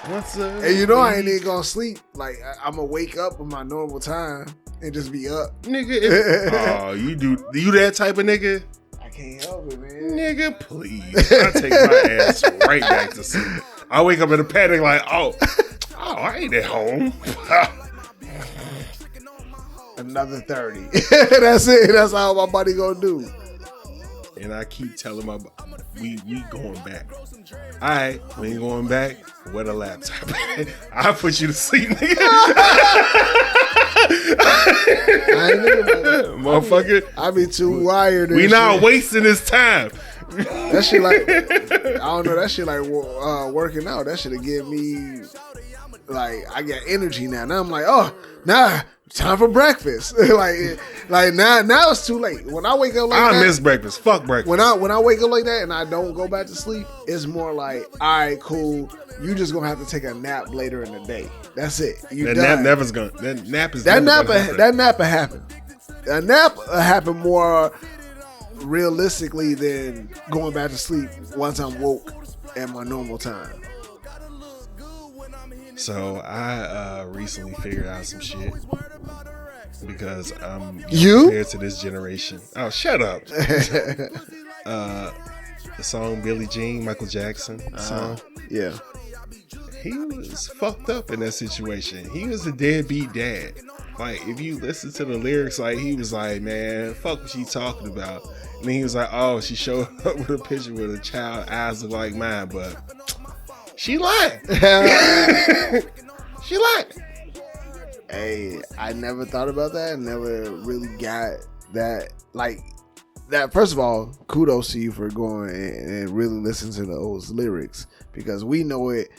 And you know I ain't even gonna sleep. Like I'm gonna wake up with my normal time and just be up. Nigga, you that type of nigga? I can't help it, man. Nigga, please. I take my ass right back to sleep. I wake up in a panic like, oh, I ain't at home. Another 30. That's it. That's all my body gonna do. And I keep telling my we going back. All right, we ain't going back. Where the laptop? I'll put you to sleep, nigga. I ain't thinking about that. Motherfucker. I be too wired. We not wasting this time. That shit like, I don't know, that shit like working out. That shit have give me, like, I got energy now. Now I'm like, oh, nah, time for breakfast. like now it's too late. When I wake up like that. I miss breakfast. Fuck breakfast. When I wake up like that and I don't go back to sleep, it's more like, all right, cool. You just gonna have to take a nap later in the day. That's it. That nap is gonna happen. That nap happen more realistically than going back to sleep once I'm woke at my normal time. So I recently figured out some shit because I'm compared to this generation. Oh, shut up. The song Billie Jean, Michael Jackson song. Yeah. He was fucked up in that situation. He was a deadbeat dad. Like, if you listen to the lyrics, like, he was like, man, fuck what she talking about. And then he was like, oh, she showed up with a picture with a child, eyes look like mine, but she lied. She lied. Hey, I never thought about that. Never really got that. Like, that. First of all, kudos to you for going and really listening to those lyrics, because we know it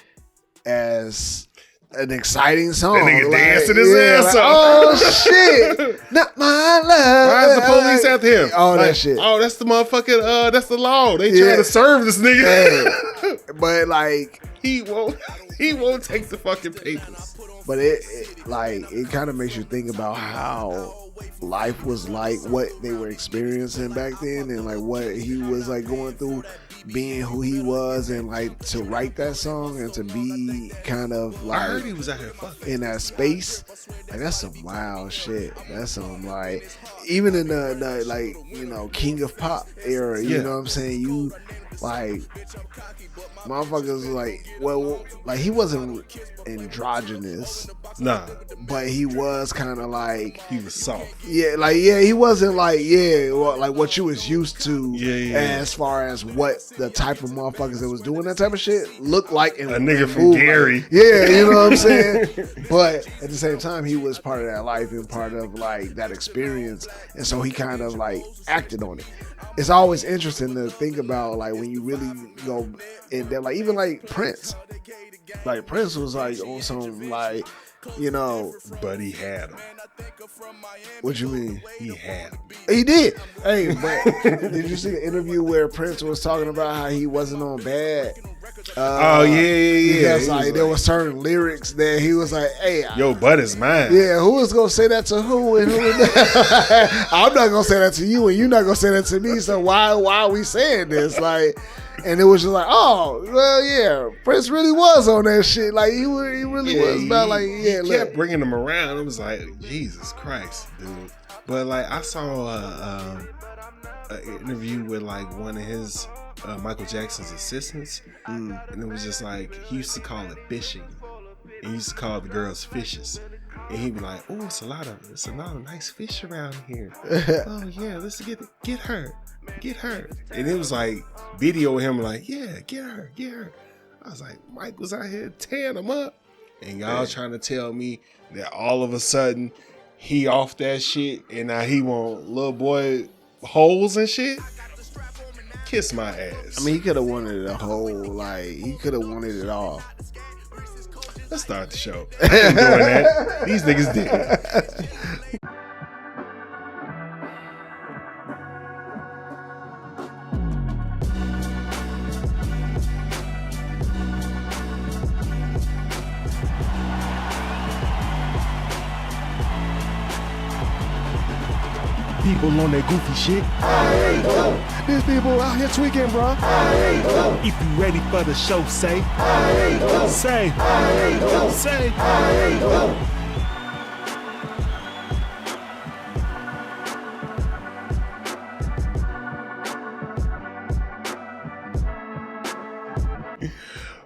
as an exciting song. That nigga dancing his ass off. Oh shit! Not my love. Why is the police after him? Oh, that shit. Oh, that's the motherfucking. That's the law. They trying to serve this nigga. Hey, but like he won't take the fucking papers. But it kind of makes you think about how life was like, what they were experiencing back then, and like what he was like going through, being who he was, and like to write that song and to be kind of like, I heard he was out here fucking in that space. Like, that's some wild shit. That's some, like, even in the like, you know, King of Pop era, you know what I'm saying? You like, motherfuckers like, well, like, he wasn't androgynous. Nah. But he was kind of like, he was soft. Yeah, like, yeah, he wasn't like, like what you was used to as far as what the type of motherfuckers that was doing that type of shit looked like. And a nigga from Gary. Like, yeah, you know what I'm saying? But at the same time, he was part of that life and part of like that experience. And so he kind of like acted on it. It's always interesting to think about, like, when you really go in there, like, even like Prince. Like, Prince was like on some, like, you know. But he had him. What you mean? He had him. He did. Hey, but did you see the interview where Prince was talking about how he wasn't on bad? Oh, yeah. Because like, there were certain lyrics that he was like, hey. Yo, butt is mine. Yeah, who was going to say that to who and who? I'm not going to say that to you and you're not going to say that to me, so why are we saying this? Like, and it was just like, oh, well, yeah, Prince really was on that shit. Like, he really was about, like, yeah. He kept bringing him around. It was like, Jesus Christ, dude. But, like, I saw an interview with, like, one of his Michael Jackson's assistants, and it was just like, he used to call it fishing, and he used to call the girls fishes, and he'd be like, oh, it's a lot of nice fish around here. Oh yeah, let's get her, and it was like video of him like, yeah, get her. I was like, Mike was out here tearing them up, and y'all trying to tell me that all of a sudden he off that shit and now he want little boy holes and shit. Kiss my ass. I mean, he could have wanted a whole, like, he could have wanted it all. Let's start the show. I ain't doing that. These niggas did. people on that goofy shit. These people out here tweaking, bro. If you ready for the show, say. Say.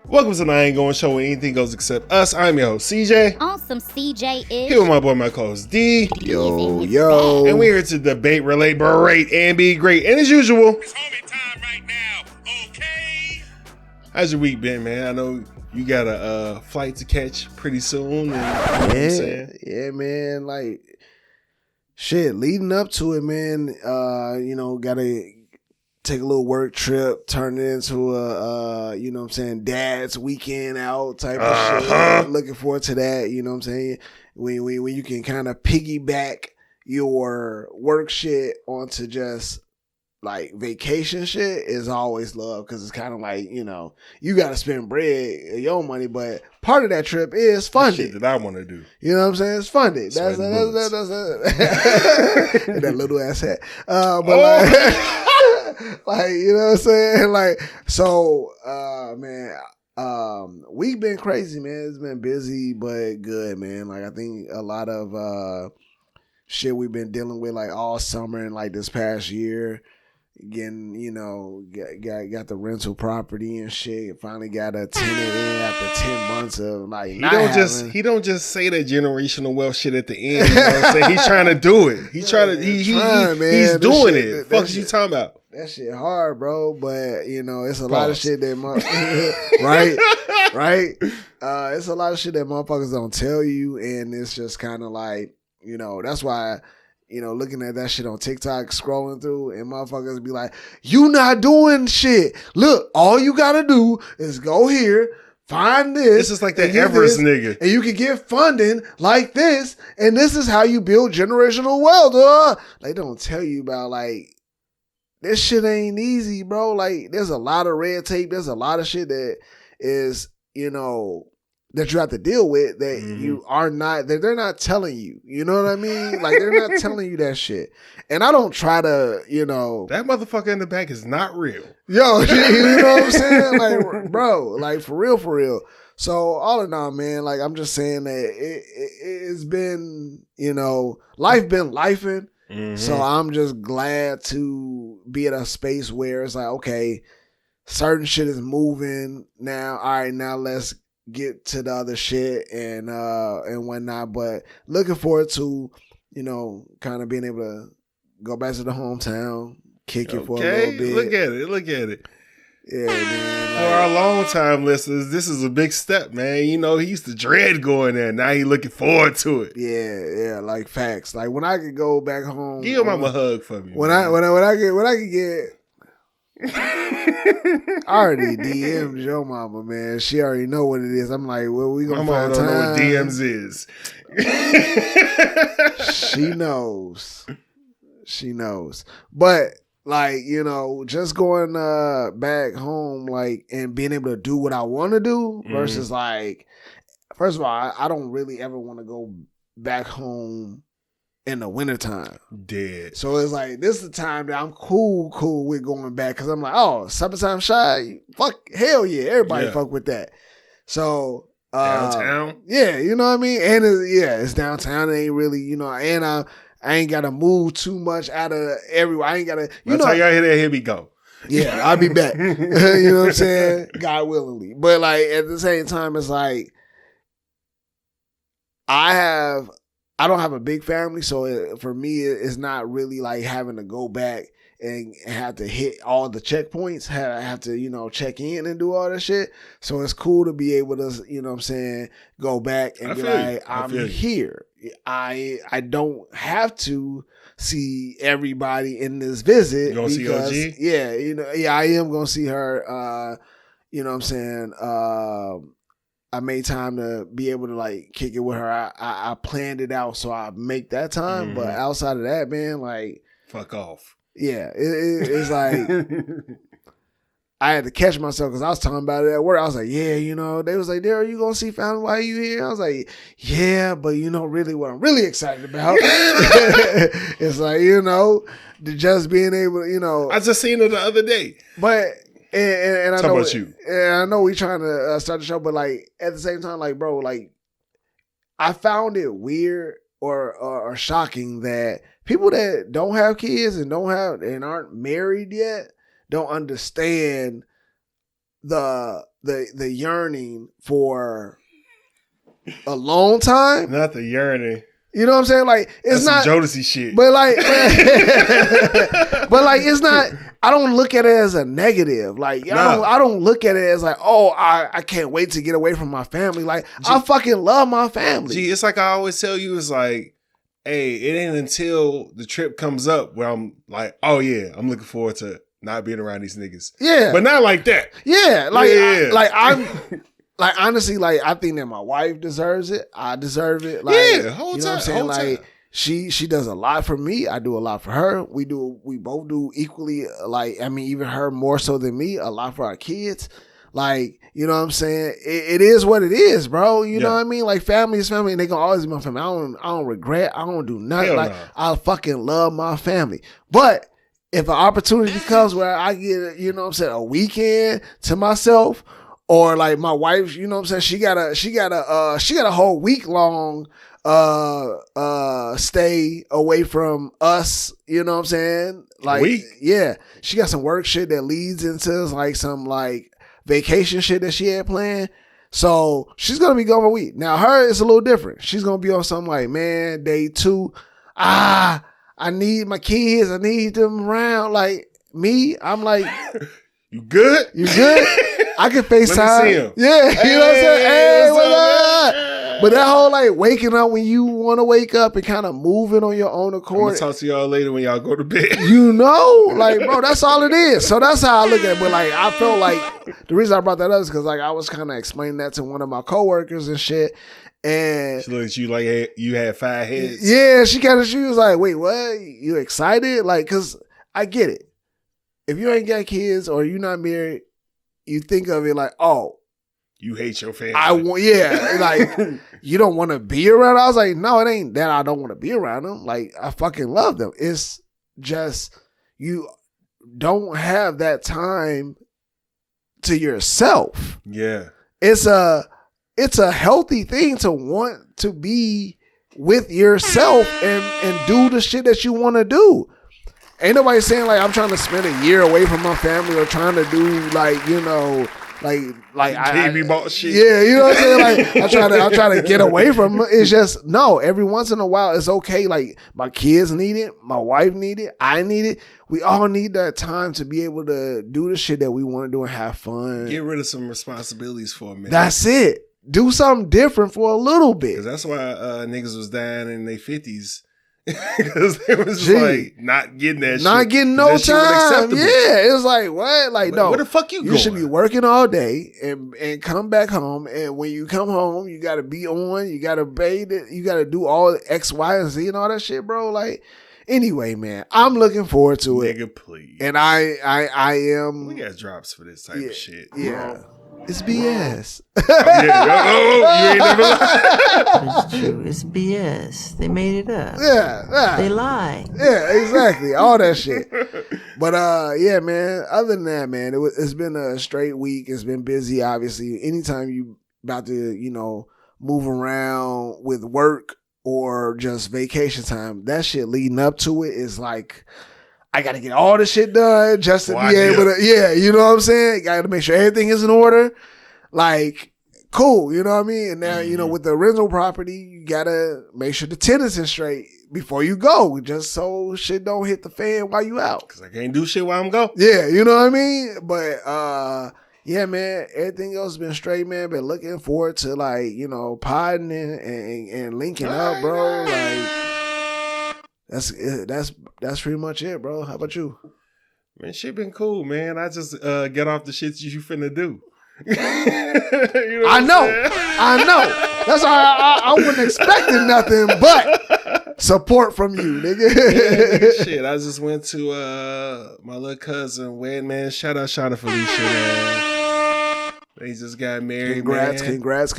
Welcome to the I Ain't Going Show where anything goes except us. I'm your host, CJ. Awesome, CJ is. Here with my boy, my co-host, D. Yo. And we're here to debate, relate, berate, and be great. And as usual, It's homie time right now, okay? how's your week been, man? I know you got a flight to catch pretty soon. And, you know what I'm saying? Yeah, man. Like, shit, leading up to it, man, gotta take a little work trip, turn it into a, dad's weekend out type of shit. Looking forward to that, you know what I'm saying? When you can kind of piggyback your work shit onto just like vacation shit is always love, because it's kind of like, you got to spend bread, your own money, but part of that trip is funded. Shit that I want to do. You know what I'm saying? It's funded. That's that little ass hat. Like, you know what I'm saying? Like, so, man, we've been crazy, man. It's been busy, but good, man. Like, I think a lot of shit we've been dealing with like all summer and like this past year. Getting, got the rental property and shit. Finally got a tenant in after 10 months of like. He don't just say that generational wealth shit at the end. You know what I'm saying? He's trying to do it. He's trying to. He's doing it. Fuck is you talking about? That shit hard, bro. But it's a lot of shit that right. It's a lot of shit that motherfuckers don't tell you, and it's just kind of like that's why. Looking at that shit on TikTok, scrolling through, and motherfuckers be like, you not doing shit. Look, all you gotta do is go here, find this. This is like that Everest nigga. And you can get funding like this, and this is how you build generational wealth. They don't tell you about, like, this shit ain't easy, bro. Like, there's a lot of red tape. There's a lot of shit that is, that you have to deal with that you are not, that they're not telling you. You know what I mean? Like, they're not telling you that shit. And I don't try to, That motherfucker in the back is not real. Yo, you know what I'm saying? Like, bro, like, for real. So, all in all, man, like, I'm just saying that it's been, life been lifing. So, I'm just glad to be at a space where it's like, okay, certain shit is moving now. All right, now let's get to the other shit and whatnot, but looking forward to kind of being able to go back to the hometown, kick it for a little bit. Look at it. Yeah, man. For our long time listeners, this is a big step, man. He used to dread going there. Now he looking forward to it. Yeah, like facts. Like when I could go back home, give your mama a hug for me. When I could get. I already DM'd your mama, man. She already know what it is. I'm like, well, we gonna find time. Know what DMs is. She knows. But like, just going back home, like, and being able to do what I want to do versus like, first of all, I don't really ever want to go back home in the wintertime. Dead. So it's like, this is the time that I'm cool with going back, because I'm like, oh, summertime shy, fuck, hell yeah, everybody fuck with that. So downtown, yeah, you know what I mean, and it's downtown. It ain't really, and I ain't gotta move too much out of everywhere. I ain't gotta, That's how y'all hear that. Here we go. Yeah, I'll be back. You know what I'm saying? God willingly. But like at the same time, it's like I don't have a big family, so for me, it's not really like having to go back and have to hit all the checkpoints. Have to, check in and do all that shit. So it's cool to be able to, go back and be like, I'm here. I don't have to see everybody in this visit. You gonna see OG? Yeah, I am gonna see her. I made time to be able to like kick it with her. I planned it out, so I make that time. But outside of that, man, like, fuck off. Yeah, it's like I had to catch myself because I was talking about it at work. I was like, yeah, you know, they was like, Daryl, you gonna see family while you here? I was like, yeah, but you know, really what I'm really excited about it's like, you know, just being able to, you know. I just seen it the other day. But and I Talk know about you. And I know we trying to start the show, but like at the same time, like, bro, like I found it weird or shocking that people that don't have kids and aren't married yet don't understand the yearning for a long time. Not the yearning. You know what I'm saying? Like it's That's not some Jodeci shit. but like, but like it's not. I don't look at it as a negative. Like I don't look at it as like, oh, I can't wait to get away from my family. Like I fucking love my family. Gee, it's like I always tell you. It's like, hey, it ain't until the trip comes up where I'm like, oh yeah, I'm looking forward to not being around these niggas. Yeah, but not like that. Yeah, like yeah. I'm. Like honestly, like I think that my wife deserves it. I deserve it. Like, yeah, whole you know time. What I'm saying? Like she does a lot for me. I do a lot for her. We both do equally. Like I mean, even her more so than me. A lot for our kids. Like you know what I'm saying? It is what it is, bro. You know what I mean? Like family is family, and they gonna always be my family. I don't regret. I don't do nothing. Hell like no. I fucking love my family, but. If an opportunity comes where I get, you know what I'm saying, a weekend to myself, or like my wife, you know what I'm saying, she got a whole week long stay away from us, you know what I'm saying? Like yeah. She got some work shit that leads into like some like vacation shit that she had planned. So she's gonna be gone for a week. Now her is a little different. She's gonna be on something like, man, day 2. I need my kids. I need them around. Like me, I'm like, you good? You good? I can FaceTime. Let me see him. Yeah, you know what I'm saying? Hey, what's up? But that whole like waking up when you want to wake up and kind of moving on your own accord. I'm gonna talk to y'all later when y'all go to bed. You know, like bro, that's all it is. So that's how I look at it. But like, I felt like the reason I brought that up is because like I was kind of explaining that to one of my coworkers and shit. And she looked at you like you had 5 heads. Yeah, she was like, wait, what? You excited? Like, cause I get it. If you ain't got kids or you're not married, you think of it like, oh, you hate your family. Like you don't want to be around. I was like, no, it ain't that I don't want to be around them. Like I fucking love them. It's just you don't have that time to yourself. Yeah, it's a healthy thing to want to be with yourself and do the shit that you want to do. Ain't nobody saying like I'm trying to spend a year away from my family or trying to do like, you know, like baby bought shit. Yeah, you know what I'm saying? Like I try to get away from it. It's just no, every once in a while it's okay. Like my kids need it, my wife need it, I need it. We all need that time to be able to do the shit that we want to do and have fun. Get rid of some responsibilities for a minute. That's it. Do something different for a little bit. Because that's why niggas was dying in their 50s. Because they was just like not getting that shit. Not getting no time. Yeah. It was like, what? Like, no. Where the fuck you going? You should be working all day and come back home. And when you come home, you got to be on. You got to bathe it. You got to do all the X, Y, and Z and all that shit, bro. Like, anyway, man, I'm looking forward to it. Nigga, please. And I am. We got drops for this type of shit. Yeah. Bro. It's BS. You ain't never lied. It's true. It's BS. They made it up. Yeah. They lie. Yeah, exactly. All that shit. But yeah, man. Other than that, man, it's been a straight week. It's been busy, obviously. Anytime you about to, you know, move around with work or just vacation time, that shit leading up to it is like, I got to get all this shit done just to be able to, you know what I'm saying? Got to make sure everything is in order. Like, cool, you know what I mean? And now, you know, with the rental property, you got to make sure the tenants is straight before you go, just so shit don't hit the fan while you out. Because I can't do shit while I'm gone. Yeah, you know what I mean? But, yeah, man, everything else has been straight, man. Been looking forward to, like, you know, podding and linking up, bro. Like, that's pretty much it, bro. How about you? Man, shit been cool, man. I just get off the shit you finna do. You know I know. That's why I wasn't expecting nothing but Support from you, nigga. Yeah, nigga, shit. I just went to my little cousin wedding, man. Shout out Felicia, man. They just got married, Congrats. man. Congrats.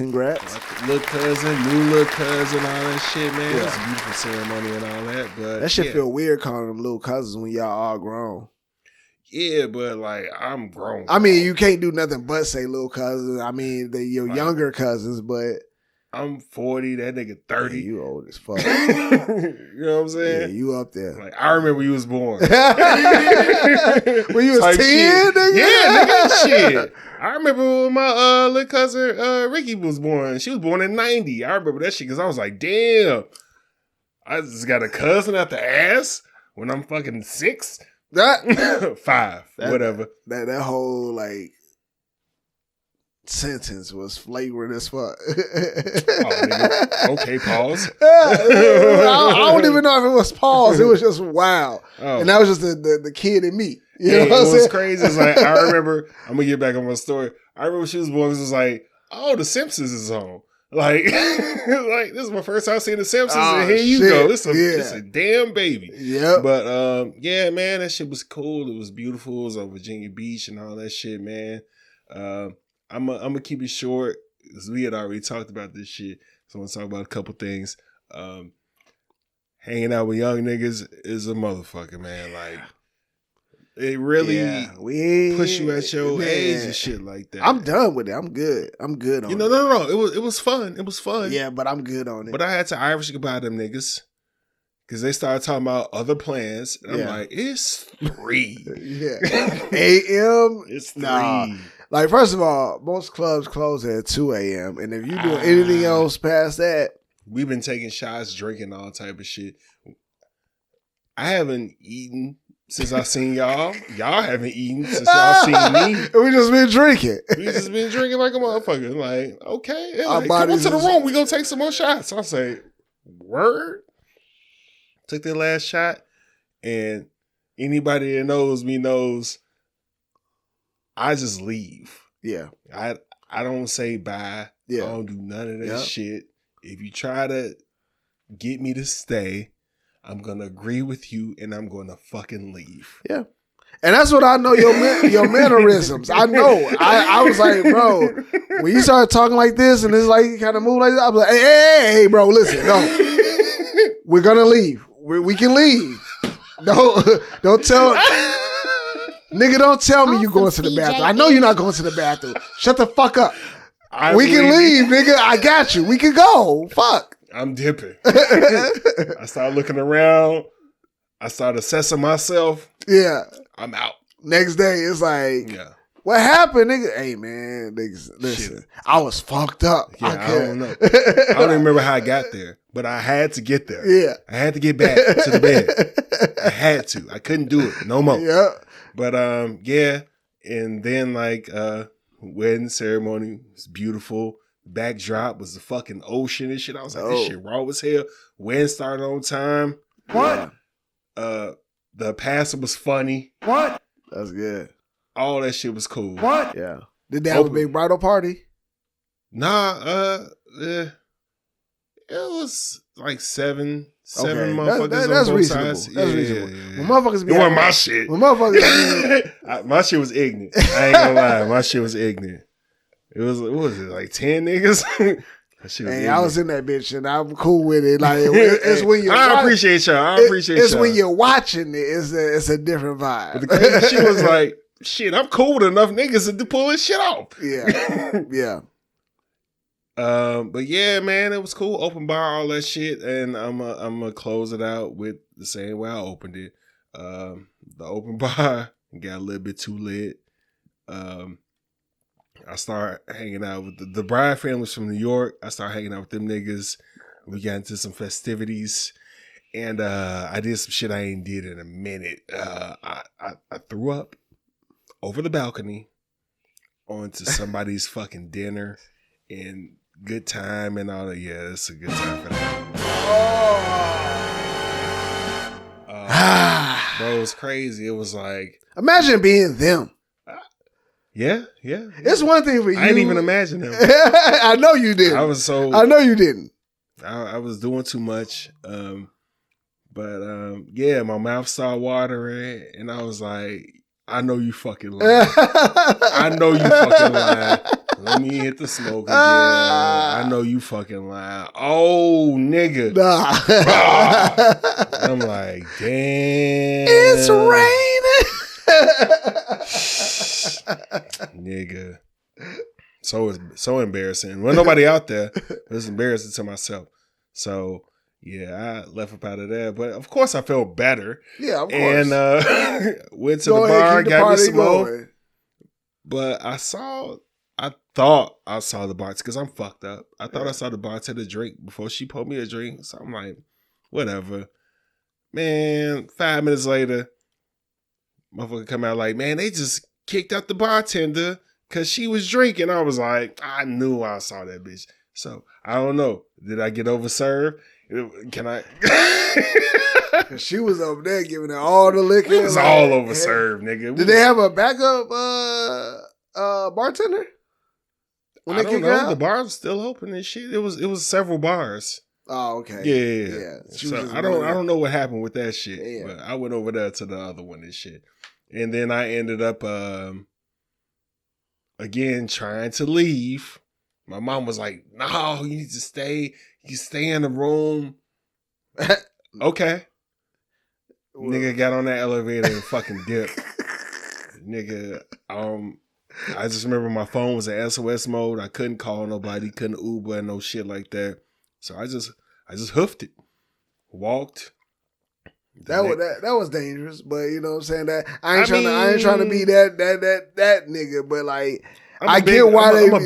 Little cousin, new little cousin, all that shit, man. It was a beautiful ceremony and all that. But that shit feel weird calling them little cousins when y'all all grown. Yeah, but like I'm grown. I mean, you can't do nothing but say little cousins. I mean, they're your younger cousins, but I'm 40, that nigga 30. Yeah, you old as fuck. You know what I'm saying? Yeah, you up there. Like I remember you was born. When you was 10, nigga? Yeah, nigga, shit. I remember when my little cousin Ricky was born. She was born in 90. I remember that shit because I was like, damn. I just got a cousin out the ass when I'm fucking 6. 5, whatever. That whole like sentence was flavored as fuck. Okay, pause. I don't even know if it was pause. It was just wow. And that was just the kid in me. You know what I'm saying? Crazy. It's like I remember. I'm gonna get back on my story. I remember she was born. It was like, oh, The Simpsons is on. Like, like this is my first time seeing The Simpsons, and here you go. It's a damn baby. Yeah. But yeah, man, that shit was cool. It was beautiful. It was on Virginia Beach and all that shit, man. I'm gonna keep it short because we had already talked about this shit. So I'm gonna talk about a couple things. Hanging out with young niggas is a motherfucker, man. Like, it really push you at your age and shit like that. I'm done with it. I'm good on it. No. It was fun. It was fun. Yeah, but I'm good on it. But I had to Irish goodbye them niggas because they started talking about other plans. And I'm like, it's 3. A.M. It's 3. Nah. Like, first of all, most clubs close at 2 a.m. And if you do anything else past that, we've been taking shots, drinking all type of shit. I haven't eaten since I seen y'all. Y'all haven't eaten since y'all seen me. We just been drinking. We just been drinking like a motherfucker. Like, okay. Like, come into the room. We gonna take some more shots. I say, word. Took the last shot. And anybody that knows me knows I just leave. Yeah. I don't say bye. Yeah. I don't do none of that shit. If you try to get me to stay, I'm going to agree with you and I'm going to fucking leave. Yeah. And that's what I know, your mannerisms. I know. I was like, bro, when you started talking like this and it's like you kind of move like that, I was like, hey, bro, listen, no. We're going to leave. We can leave. Don't tell nigga, don't tell me you going to the bathroom. I know you're not going to the bathroom. Shut the fuck up. We can leave, nigga. I got you. We can go. Fuck. I'm dipping. I started looking around. I started assessing myself. Yeah. I'm out. Next day, it's like, what happened, nigga? Hey, man, niggas, listen. Shit. I was fucked up. Yeah, I don't know. I don't even remember how I got there, but I had to get there. Yeah. I had to get back to the bed. I had to. I couldn't do it no more. Yeah. But yeah. And then like wedding ceremony was beautiful. Backdrop was the fucking ocean and shit. I was like, this shit raw as hell. Wedding started on time. What? The pastor was funny. What? That's good. All that shit was cool. What? Yeah. Did they have a big bridal party? Nah, it was like seven motherfuckers that's on both reasonable. sides. That's reasonable. Yeah. When motherfuckers be it wasn't my shit. When motherfuckers my shit was ignorant. I ain't gonna lie. My shit was ignorant. It was, what was it, like 10 niggas? Hey, I was in that bitch and I'm cool with it. Like it's when you I appreciate y'all. It's when you're watching it. It's a different vibe. But the crazy shit was like, shit, I'm cool with enough niggas to pull this shit off. Yeah. Yeah. But yeah, man, it was cool. Open bar, all that shit, and I'm gonna close it out with the same way I opened it. The open bar got a little bit too lit. I started hanging out with the bride families from New York. I started hanging out with them niggas. We got into some festivities, and I did some shit I ain't did in a minute. I threw up over the balcony onto somebody's fucking dinner and good time and all that. Yeah, it's a good time for that. Bro, it was crazy. It was like, imagine being them. Yeah. It's one thing for you. I didn't even imagine them. I know you didn't. I know you didn't. I I was doing too much. But yeah, my mouth started watering, and I was like, I know you fucking lying. I know you fucking lying. Let me hit the smoke again. I know you fucking lying. Oh, nigga. Nah. I'm like, damn. It's raining. Nigga. So embarrassing. Well, nobody out there. It was embarrassing to myself. So, yeah, I left up out of there. But, of course, I felt better. Yeah, of course. And went to the bar, got me some more. But I thought I saw the bartender, because I'm fucked up. I thought I saw the bartender drink before she poured me a drink. So I'm like, whatever. Man, 5 minutes later, motherfucker come out like, man, they just kicked out the bartender because she was drinking. I was like, I knew I saw that bitch. So I don't know. Did I get overserved? Can I? She was over there giving her all the liquor. It was all overserved, nigga. Did they have a backup bartender? I don't know. The bar was still open and shit. It was several bars. Oh, okay. Yeah. So I don't know what happened with that shit. Yeah. But I went over there to the other one and shit. And then I ended up again trying to leave. My mom was like, no, you need to stay. You stay in the room. Okay. Well, nigga got on that elevator and fucking dipped. Nigga, I just remember my phone was in SOS mode. I couldn't call nobody, couldn't Uber and no shit like that. So I just hoofed it. Walked. That was dangerous, but you know what I'm saying? That I ain't trying to be that nigga, but like I'm a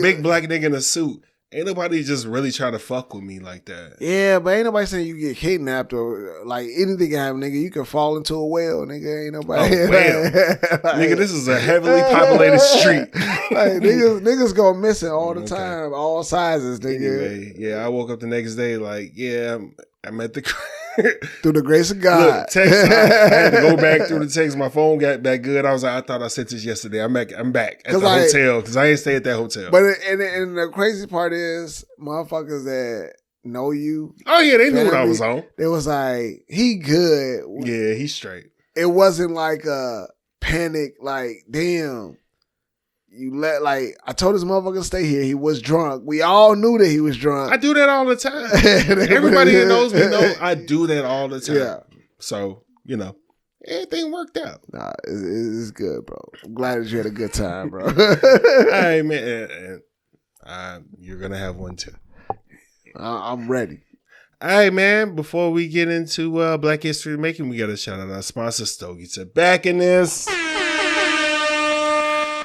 big black nigga in a suit. Ain't nobody just really trying to fuck with me like that. Yeah, but ain't nobody saying you get kidnapped or like anything can happen, nigga. You can fall into a well, nigga. Ain't nobody. Oh, well. Like, nigga, this is a heavily populated street. Like niggas go missing all the time, all sizes, nigga. Anyway, yeah, I woke up the next day like, yeah, I'm at the through the grace of God. Look, text, I had to go back through the text. My phone got back good. I was like, I thought I sent this yesterday. I'm back at the hotel because I ain't stay at that hotel. But and the crazy part is, motherfuckers that know you. Oh yeah, they knew what I was on. It was like, he good. Yeah, he's straight. It wasn't like a panic. Like, damn. I told this motherfucker to stay here. He was drunk. We all knew that he was drunk. I do that all the time. Everybody that knows me know I do that all the time. Yeah. So, you know, everything worked out. Nah, it's good, bro. I'm glad that you had a good time, bro. Hey, man. You're going to have one too. I'm ready. All right, man. Before we get into Black History Making, we got to shout out our sponsor, Stogies are back in this.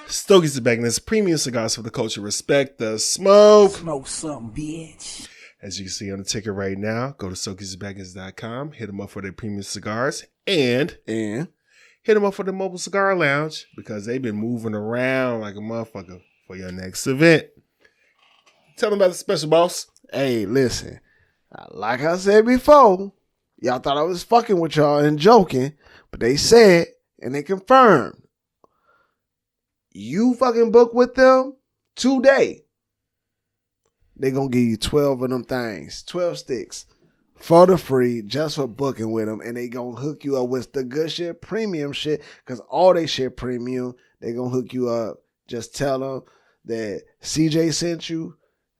Stogies are back in this. Premium cigars for the culture. Respect the smoke. Smoke something, bitch. As you can see on the ticker right now, go to StogiesAndBaggins.com. Hit them up for their premium cigars. And hit them up for the mobile cigar lounge because they've been moving around like a motherfucker for your next event. Tell them about the special, boss. Hey, listen. Like I said before, y'all thought I was fucking with y'all and joking, but they said and they confirmed. You fucking book with them today, they gonna give you 12 of them things, 12 sticks for the free, just for booking with them, and they gonna hook you up with the good shit, premium shit, because all they shit premium. They gonna hook you up. Just tell them that CJ sent you,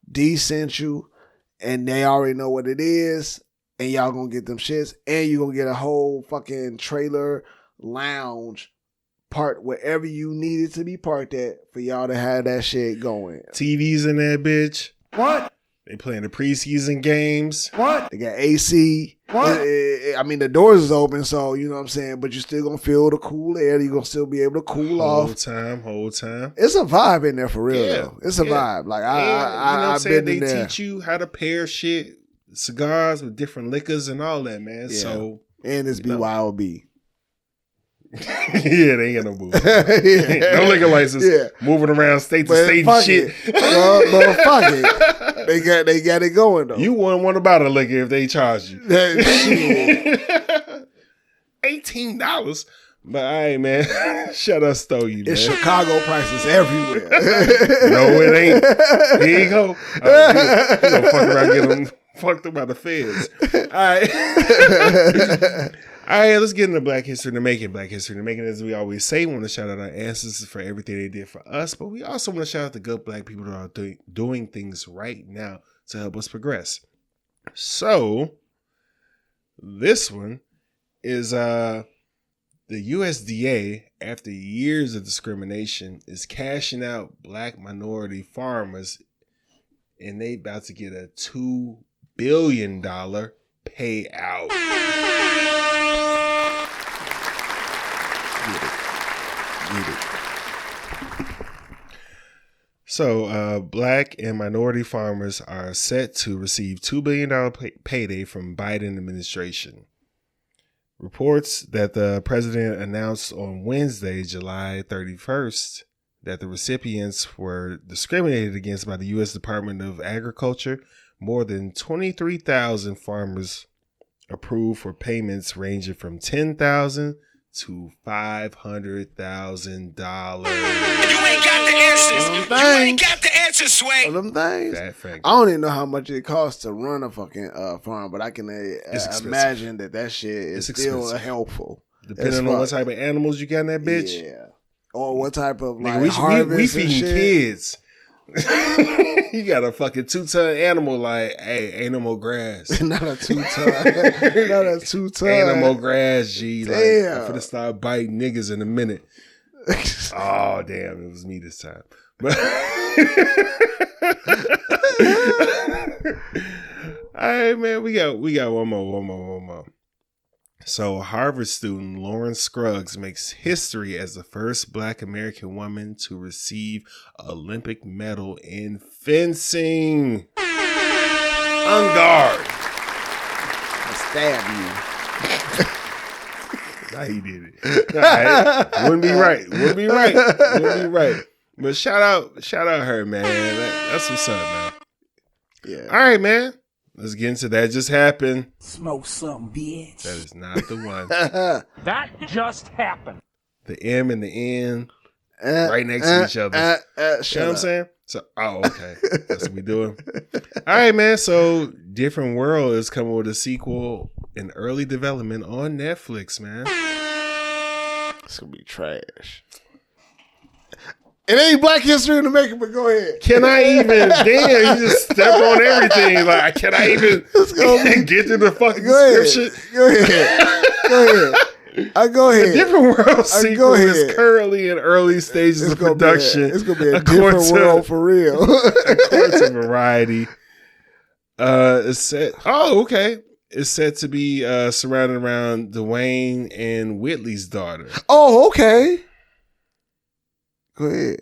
D sent you, and they already know what it is, and y'all gonna get them shits, and you gonna get a whole fucking trailer lounge park wherever you need it to be parked at for y'all to have that shit going. TVs in that bitch. What? They playing the preseason games. What? They got AC. What? I mean, the doors is open, so you know what I'm saying, but you still gonna feel the cool air. You're gonna still be able to cool off. Whole time. It's a vibe in there for real, though. It's a vibe. Like, I've been in there. They teach you how to pair shit, cigars with different liquors and all that, man. Yeah. So, and it's BYOB. Yeah, they ain't got no move. No liquor license. Yeah. Moving around state to state and shit. But fuck it. They got it going though. You wouldn't want to buy the liquor if they charged you. $18. But all right, man. Shut up, Stogie, man. It's Chicago prices everywhere. No, it ain't. Here you go. You gonna fuck around and get them fucked up by the feds. All right, let's get into Black History in the Making. Black History in the Making, as we always say, we want to shout out our ancestors for everything they did for us, but we also want to shout out the good Black people that are doing things right now to help us progress. So, this one is the USDA, after years of discrimination, is cashing out Black minority farmers, and they about to get a $2 billion payout. Get it. So, Black and minority farmers are set to receive $2 billion payday from Biden administration. Reports that the president announced on Wednesday, July 31st, that the recipients were discriminated against by the U.S. Department of Agriculture. More than 23,000 farmers approved for payments ranging from $10,000 to $500,000. You ain't got the answers. You ain't got the answers, Sway. Them things. That fact. I don't even know how much it costs to run a fucking farm, but I can imagine that shit is still helpful. Depending on what type of animals you got in that bitch. Yeah. Or what type of like Nigga, harvest we and feeding shit. kids. You got a fucking 2-ton animal, like, hey, ain't no more grass. Not a 2-ton. Not a 2-ton. Ain't no more grass, G. Like, Damn. I'm finna start biting niggas in a minute. Oh, damn, it was me this time. But all right, man, we got one more. So, Harvard student Lauren Scruggs makes history as the first Black American woman to receive an Olympic medal in fencing. On guard. I stab you. Nah, he did it. All right. Wouldn't be right. But shout out her, man. That's what's up, man. Yeah. All right, man. Let's get into That Just Happened. Smoke something, bitch. That is not the one. That just happened. The M and the N right next to each other. You know what I'm saying? So, okay. That's what we doing. All right, man. So, Different World is coming with a sequel in early development on Netflix, man. It's gonna be trash. It ain't Black History in the Making, but go ahead. Can I even? Damn, you just step on everything. Like, can I even get to the fucking description? Go ahead. Go ahead. The Different World sequel is currently in early stages of production. It's gonna be a different world for real. According to Variety, it's set. Oh, okay. It's set to be surrounded around Dwayne and Whitley's daughter. Oh, okay. Go ahead.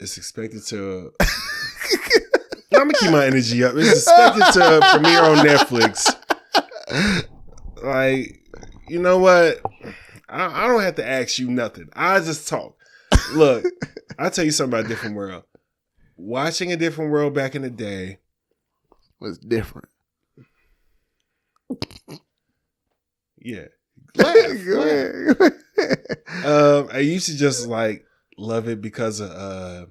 It's expected to. I'm gonna keep my energy up. It's expected to premiere on Netflix. Like, you know what? I don't have to ask you nothing. I just talk. Look, I'll tell you something about Different World. Watching A Different World back in the day was different. Yeah. Go ahead. I used to just like love it because of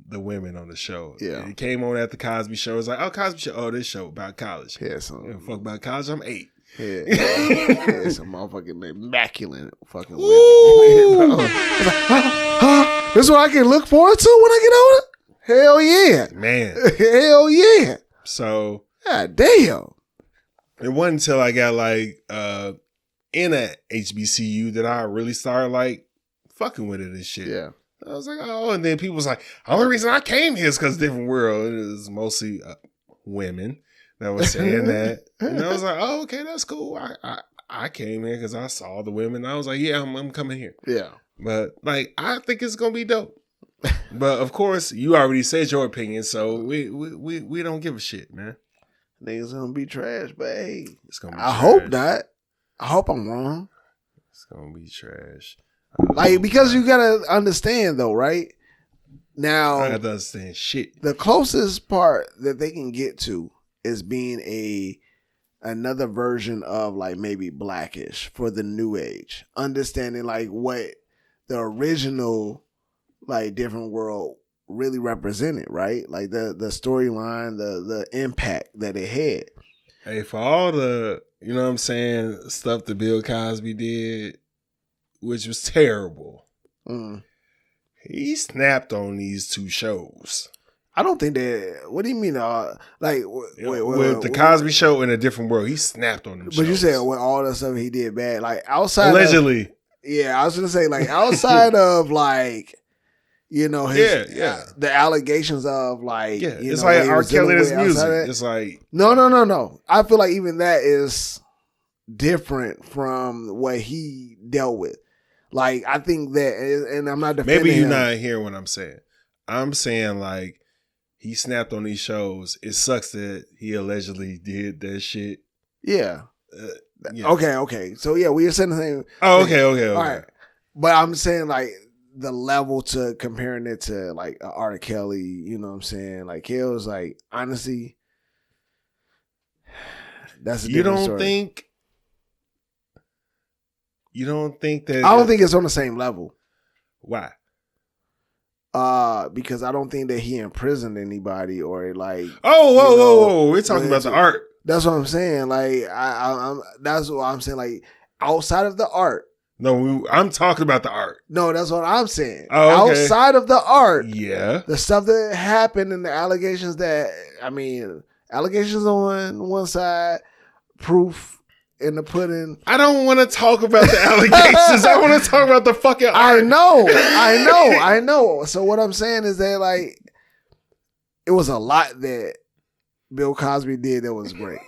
the women on the show. Yeah. It came on at the Cosby Show. It's like, oh, Cosby Show. Oh, this show about college. Yeah, so Fuck about college. I'm 8. yeah, some motherfucking immaculate fucking women. This is what I can look forward to when I get older? Hell yeah. Man. Hell yeah. So, God damn. it wasn't until I got like in a HBCU that I really started like fucking with it and shit. Yeah. I was like, oh, and then people was like, the only reason I came here is because Different World. It was mostly women that was saying that. And I was like, oh, okay, that's cool. I came here because I saw the women. I was like, yeah, I'm coming here. Yeah. But like, I think it's gonna be dope. But of course, you already said your opinion, so we don't give a shit, man. Niggas gonna be trash, but hey, It's gonna be I trash. hope not. I hope I'm wrong. It's gonna be trash. Like, because you gotta understand though, right? Now, I have to understand shit. the closest part that they can get to is being another version of like maybe Blackish for the new age. Understanding like what the original like Different World really represented, right? Like the storyline, the impact that it had. Hey, for all the, you know what I'm saying, stuff that Bill Cosby did, which was terrible, he snapped on these two shows. I don't think that. What do you mean? Like with the Cosby Show in a different world, he snapped on them. But shows. you said with all the stuff he did bad, like outside allegedly. I was gonna say like outside of like, you know, his the allegations of like, you it's know, like R. Kelly's music. It's like no. I feel like even that is different from what he dealt with. Like I think that, and I'm not defending maybe you're him. not hearing what I'm saying. I'm saying like. He snapped on these shows. It sucks that he allegedly did that shit. Yeah. Okay. So yeah, we were saying the same. Oh, okay. All right. But I'm saying like the level to comparing it to like R. Kelly, you know what I'm saying? Like he was like, honestly, that's a different story. You don't think that I don't think it's on the same level. Why? Because I don't think that he imprisoned anybody or like. Whoa! We're talking about the art. That's what I'm saying. Like I'm. That's what I'm saying. Like outside of the art. No, I'm talking about the art. No, that's what I'm saying. Oh, okay. Outside of the art, the stuff that happened and the allegations allegations on one side, proof in the pudding. I don't want to talk about the allegations. I want to talk about the fucking art. I know. So what I'm saying is that like it was a lot that Bill Cosby did that was great.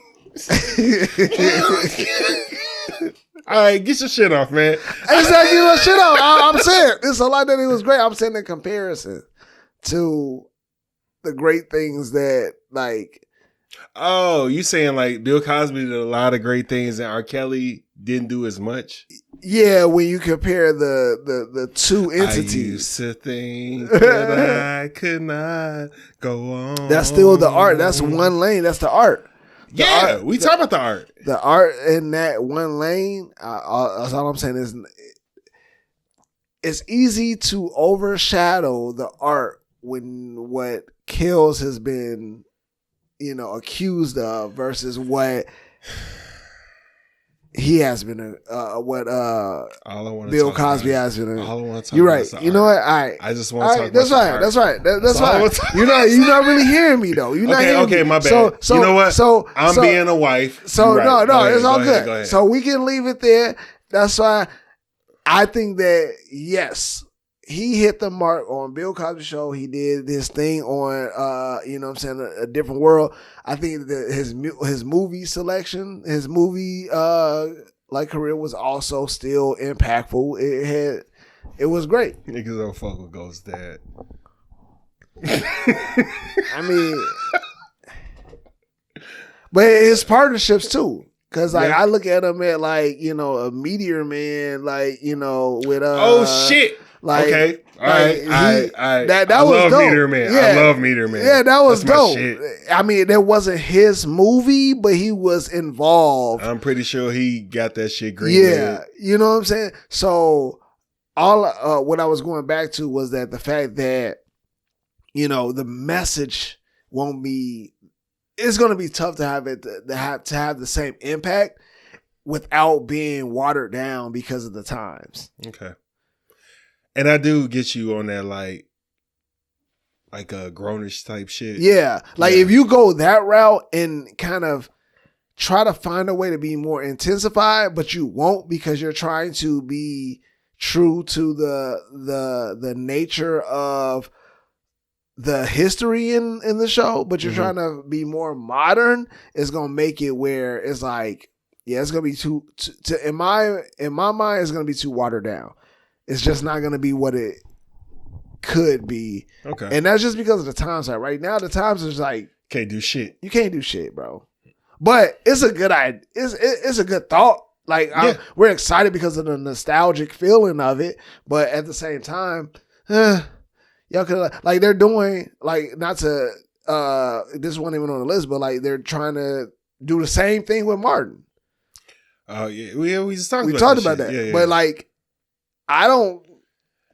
All right, get your shit off, man. Exactly, your shit off. I'm saying it's a lot that it was great. I'm saying in comparison to the great things that like. Oh, you saying like Bill Cosby did a lot of great things and R. Kelly didn't do as much? Yeah, when you compare the two entities. I used to think that I could not go on. That's still the art. That's one lane. That's the art. We talk about the art. The art in that one lane, that's all I'm saying is it's easy to overshadow the art when what Kills has been, you know, accused of versus what he has been, Bill Cosby has been. All I want to talk You're about right. You know what? All right. I just want to talk about That's right. That's right. You're not really hearing me though. You're not hearing me. My bad. So, you know what? I'm being a wife. So right. no, it's all good. Go ahead. So we can leave it there. That's why I think that yes, he hit the mark on Bill Cosby Show. He did this thing on, you know what I'm saying, a different world. I think that his movie selection, his movie like career was also still impactful. It was great. Niggas don't fuck with Ghost Dad. I mean, but his partnerships too. Cause like I look at him at like, you know, a Meteor Man, like, you know, with oh shit. Like, okay, all right. That I was love dope. Meteor Man. Yeah. I love Meteor Man. Yeah, that was That's dope. My shit. I mean, that wasn't his movie, but he was involved. I'm pretty sure he got that shit green. Yeah, you know what I'm saying. So all what I was going back to was that the fact that, you know, the message won't be. It's going to be tough to have it to have the same impact without being watered down because of the times. Okay. And I do get you on that, like a grownish type shit. Yeah. Like if you go that route and kind of try to find a way to be more intensified, but you won't because you're trying to be true to the nature of the history in the show, but you're trying to be more modern, it's going to make it where it's like, yeah, it's going to be too in my mind, it's going to be too watered down. It's just not going to be what it could be. Okay. And that's just because of the times. Like right now, the times is like can't do shit. You can't do shit, bro. But it's a good idea. It's a good thought. Like we're excited because of the nostalgic feeling of it. But at the same time, y'all could like they're doing like not to this wasn't even on the list, but like they're trying to do the same thing with Martin. Oh yeah, we just talked we about talked about that. Yeah. But like I don't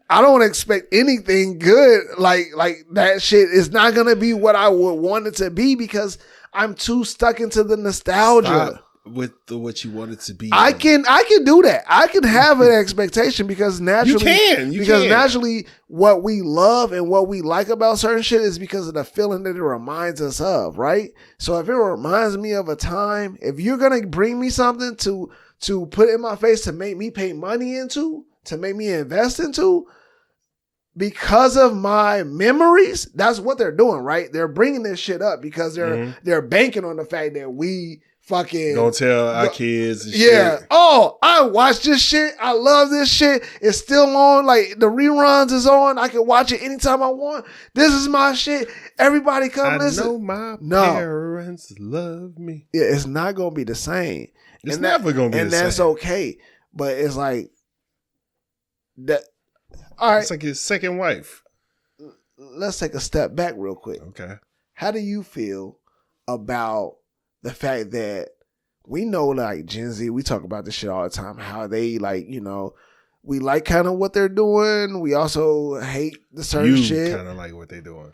I don't expect anything good. Like that shit is not gonna be what I would want it to be because I'm too stuck into the nostalgia. Stop with what you want it to be. I can do that. I can have an expectation because naturally, you can. naturally, what we love and what we like about certain shit is because of the feeling that it reminds us of, right? So if it reminds me of a time, if you're gonna bring me something to put in my face to make me pay money into, to make me invest into, because of my memories, that's what they're doing, right? They're bringing this shit up because they're banking on the fact that we fucking gonna tell our kids and yeah. shit. Oh, I watch this shit. I love this shit. It's still on. Like the reruns is on. I can watch it anytime I want. This is my shit. Everybody come listen. I know my parents love me. Yeah, it's not gonna be the same. It's never gonna be the same. And that's okay. But it's like that. All right. It's like his second wife. Let's take a step back real quick. Okay. How do you feel about the fact that we know, like Gen Z, we talk about this shit all the time, how they like, you know, we like kind of what they're doing. We also hate the certain shit. You kind of like what they're doing.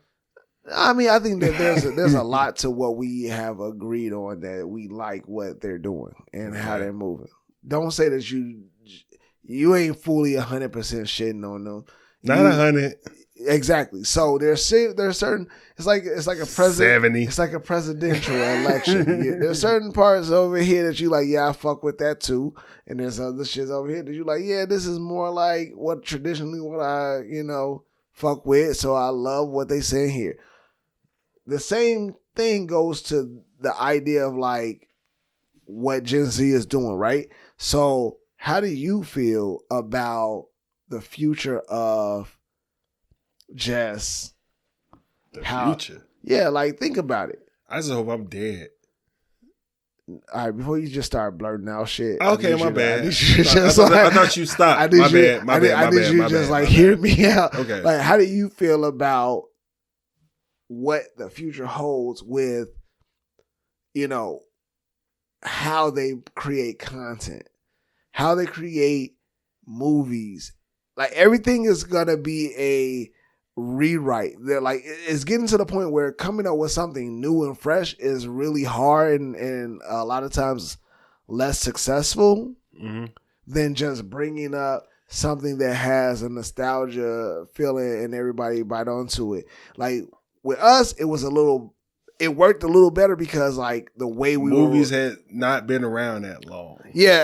I mean, I think that there's a lot to what we have agreed on, that we like what they're doing and how they're moving. Don't say that you ain't fully 100% shitting on them. Not 100. Exactly. So there's certain. It's like a president. 70. It's like a presidential election. There's certain parts over here that you like. Yeah, I fuck with that too. And there's other shit over here that you like. Yeah, this is more like what I fuck with. So I love what they say here. The same thing goes to the idea of like what Gen Z is doing, right? So how do you feel about the future of just the future? Yeah, like think about it. I just hope I'm dead. All right, before you just start blurting out shit. Okay, my bad. I thought you stopped. My bad. I need you just like hear me out. Okay. Like, how do you feel about what the future holds with, how they create content, how they create movies? Like everything is gonna be a rewrite. They're like, it's getting to the point where coming up with something new and fresh is really hard and a lot of times less successful than just bringing up something that has a nostalgia feeling and everybody bite onto it. Like with us, it worked a little better because like the way movies had not been around that long. Yeah,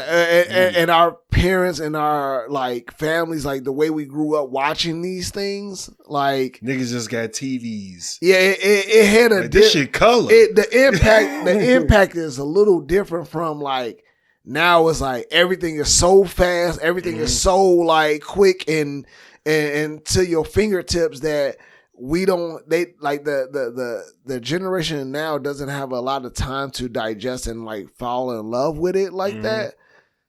and our parents and our like families, like the way we grew up watching these things, like niggas just got TVs. Yeah, it had a like, this shit color. The impact is a little different from like now. It's like everything is so fast, everything is so like quick and to your fingertips that. The generation now doesn't have a lot of time to digest and like fall in love with it like that.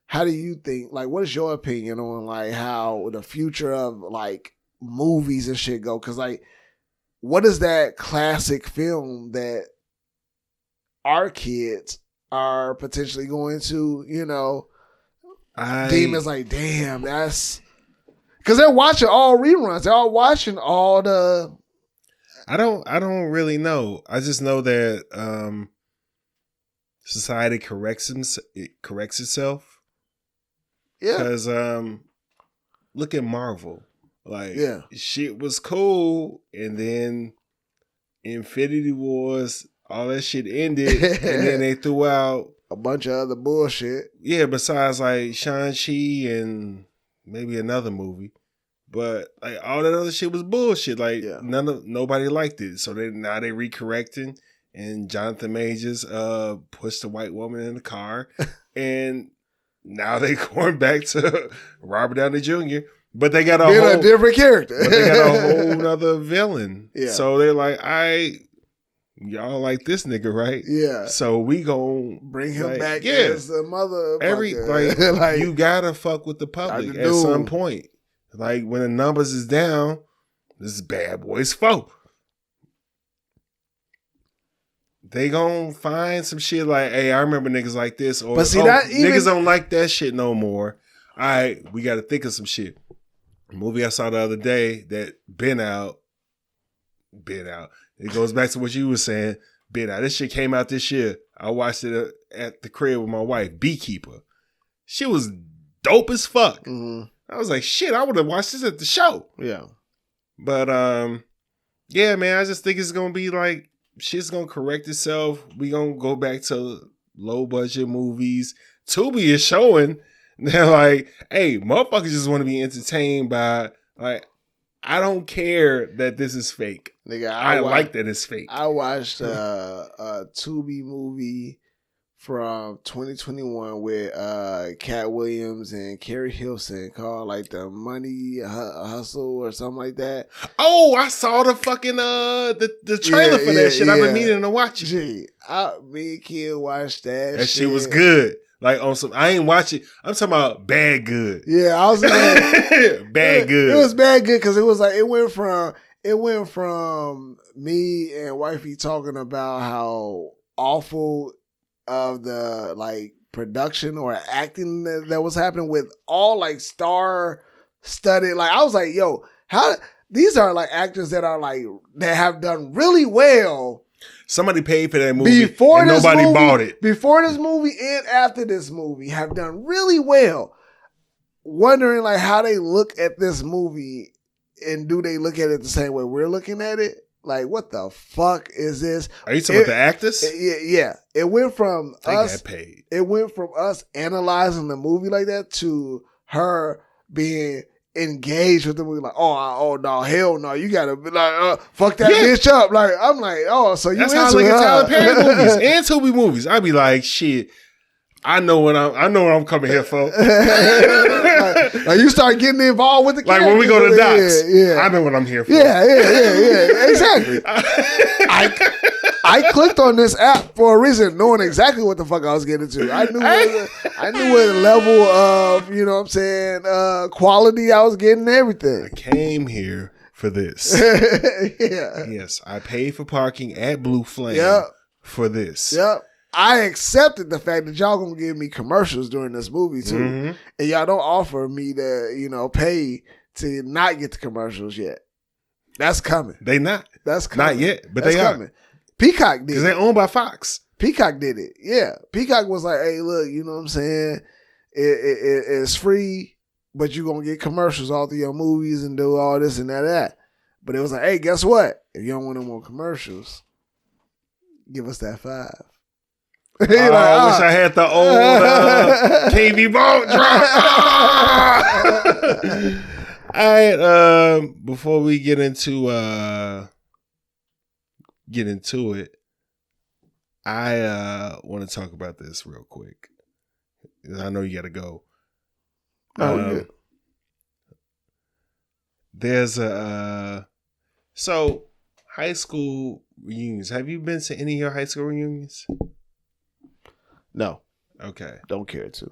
How do you think, like, what is your opinion on like how the future of like movies and shit go? Cause like, what is that classic film that our kids are potentially going to, deem as like, damn, that's, cause they're watching all reruns. They're all watching all the, I don't really know. I just know that society corrects itself. Yeah. Because look at Marvel. Like shit was cool, and then Infinity Wars, all that shit ended, and then they threw out a bunch of other bullshit. Yeah, besides like Shang-Chi and maybe another movie. But like all that other shit was bullshit. Like nobody liked it. So now they recorrecting, and Jonathan Majors pushed the white woman in the car, and now they going back to Robert Downey Jr. But they got a different character. But they got a whole nother villain. Yeah. So they're like, y'all like this nigga, right? Yeah. So we gon' bring him back as the mother. Like you gotta fuck with the public at some point. Like when the numbers is down, this is Bad Boys 4. They gonna find some shit like, hey, I remember niggas like this, or but see, that niggas don't like that shit no more. All right, we got to think of some shit. A movie I saw the other day that been out. It goes back to what you were saying. Been out. This shit came out this year. I watched it at the crib with my wife, Beekeeper. She was dope as fuck. Mm-hmm. I was like, shit, I would have watched this at the show. Yeah. But yeah, man, I just think it's gonna be like shit's gonna correct itself. We gonna go back to low budget movies. Tubi is showing. They're like, hey, motherfuckers just want to be entertained by, like, I don't care that this is fake. Nigga, I like that it's fake. I watched a Tubi movie from 2021 with Cat Williams and Carrie Hilson called like The Money Hustle or something like that. Oh, I saw the fucking the trailer for that shit. I've been meaning to watch it. Gee, me and Kid watched that. That shit was good. Like on some, I ain't watch it. I'm talking about bad good. Yeah, I was like, bad good. It was bad good because it was like it went from me and wifey talking about how awful of the like production or acting that was happening with all like star studded. Like I was like, yo, how these are like actors that are like that have done really well. Somebody paid for that movie and nobody bought it. Before this movie and after this movie have done really well. Wondering like how they look at this movie and do they look at it the same way we're looking at it? Like, what the fuck is this? Are you talking about the actors? Yeah. It went from they us. got paid. It went from us analyzing the movie like that to her being engaged with the movie. Like, oh no, hell no, you gotta be like, fuck that bitch up. Like, I'm like, oh, so you that's into how I look at Tyler Perry her. movies and Tubi movies. I'd be like, shit. I know what I'm coming here for. like you start getting involved with the like when we go to Docs. Yeah. I know what I'm here for. Yeah, exactly. I clicked on this app for a reason, knowing exactly what the fuck I was getting to. I knew what level of, you know what I'm saying, quality I was getting, everything. I came here for this. Yeah. Yes, I paid for parking at Blue Flame for this. Yep. I accepted the fact that y'all gonna give me commercials during this movie too, and y'all don't offer me to, you know, pay to not get the commercials yet. That's coming. They not. That's coming. Not yet, but That's they coming. are. Peacock did because they're owned by Fox. Peacock did it. Yeah, Peacock was like, hey, look, you know what I'm saying? It's free, but you gonna get commercials all through your movies and do all this and that. But it was like, hey, guess what? If you don't want no more commercials, give us that $5. I wish I had the old KB Bone drop. All right, before we get into it, I want to talk about this real quick. I know you got to go. Yeah. There's so high school reunions. Have you been to any of your high school reunions? No. Okay. Don't care to.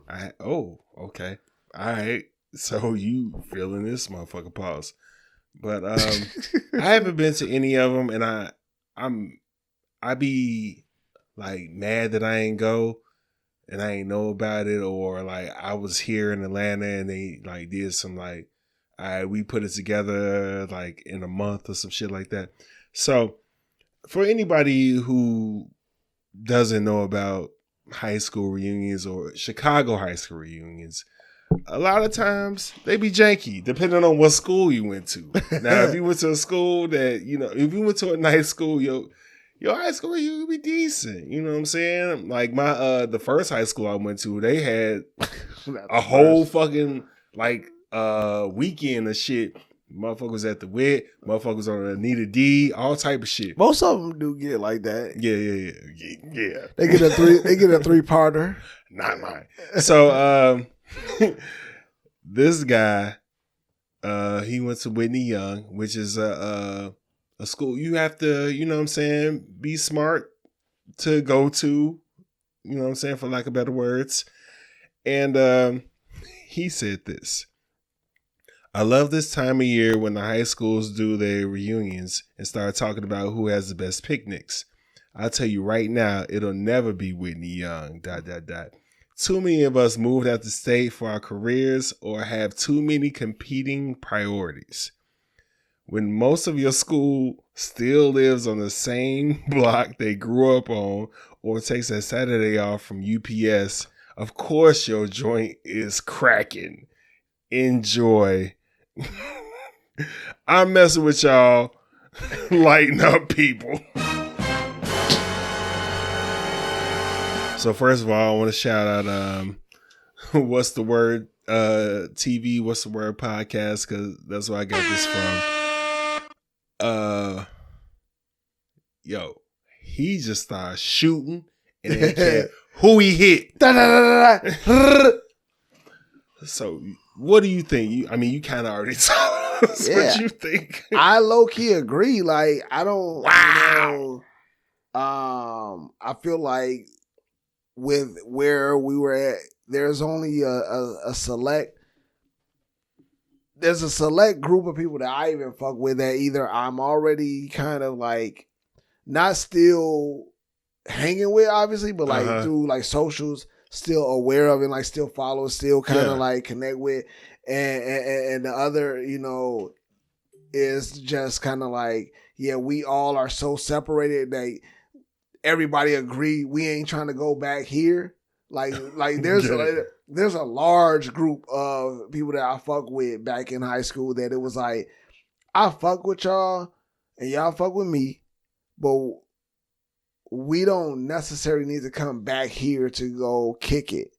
Okay. All right. So you feeling this motherfucker pause. But I haven't been to any of them, and I be like mad that I ain't go and I ain't know about it, or like I was here in Atlanta and they like did some like, all right, we put it together like in a month or some shit like that. So for anybody who doesn't know about high school reunions or Chicago high school reunions, a lot of times they be janky depending on what school you went to. Now, if you went to a school that, you know, if you went to a nice school, your high school reunion would be decent. You know what I'm saying? Like my the first high school I went to, they had a whole fucking like weekend of shit. Motherfuckers at the WIT, motherfuckers on Anita D, all type of shit. Most of them do get like that. Yeah. They get a 3-parter. Not mine. So this guy, he went to Whitney Young, which is a school you have to, you know what I'm saying, be smart to go to, you know what I'm saying, for lack of better words. And he said this: I love this time of year when the high schools do their reunions and start talking about who has the best picnics. I'll tell you right now, it'll never be Whitney Young, ... too many of us moved out the state for our careers or have too many competing priorities. When most of your school still lives on the same block they grew up on or takes a Saturday off from UPS, of course your joint is cracking. Enjoy. I'm messing with y'all. Lighten up, people. So first of all, I want to shout out What's the Word TV, What's the Word podcast, because that's where I got this from. Yo, he just started shooting and didn't care who he hit. So what do you think? You kind of already told us what you think. I low-key agree. Like, I don't, I feel like with where we were at, there's only a select group of people that I even fuck with that either I'm already kind of like not still hanging with, obviously, but like through like socials, still aware of and like still follow, still kind of like connect with, and the other, is just kind of like, yeah, we all are so separated that everybody agree we ain't trying to go back here. Like there's a large group of people that I fuck with back in high school that it was like, I fuck with y'all and y'all fuck with me, but we don't necessarily need to come back here to go kick it.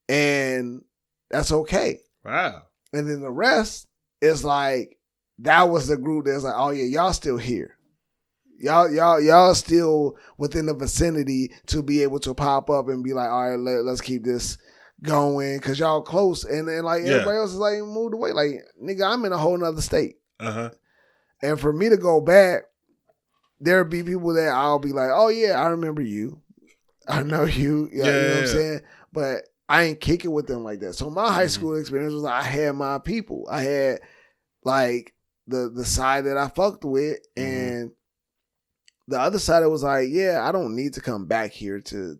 And that's okay. Wow. And then the rest is like, that was the group that's like, oh yeah, y'all still here. Y'all still within the vicinity to be able to pop up and be like, all right, let's keep this going because y'all close. And then like everybody else is like moved away. Like, nigga, I'm in a whole nother state. And for me to go back, there'll be people that I'll be like, oh yeah, I remember you. I know you. You know what I'm saying? But I ain't kicking with them like that. So my high school experience was like, I had my people. I had like the side that I fucked with, and the other side it was like, yeah, I don't need to come back here to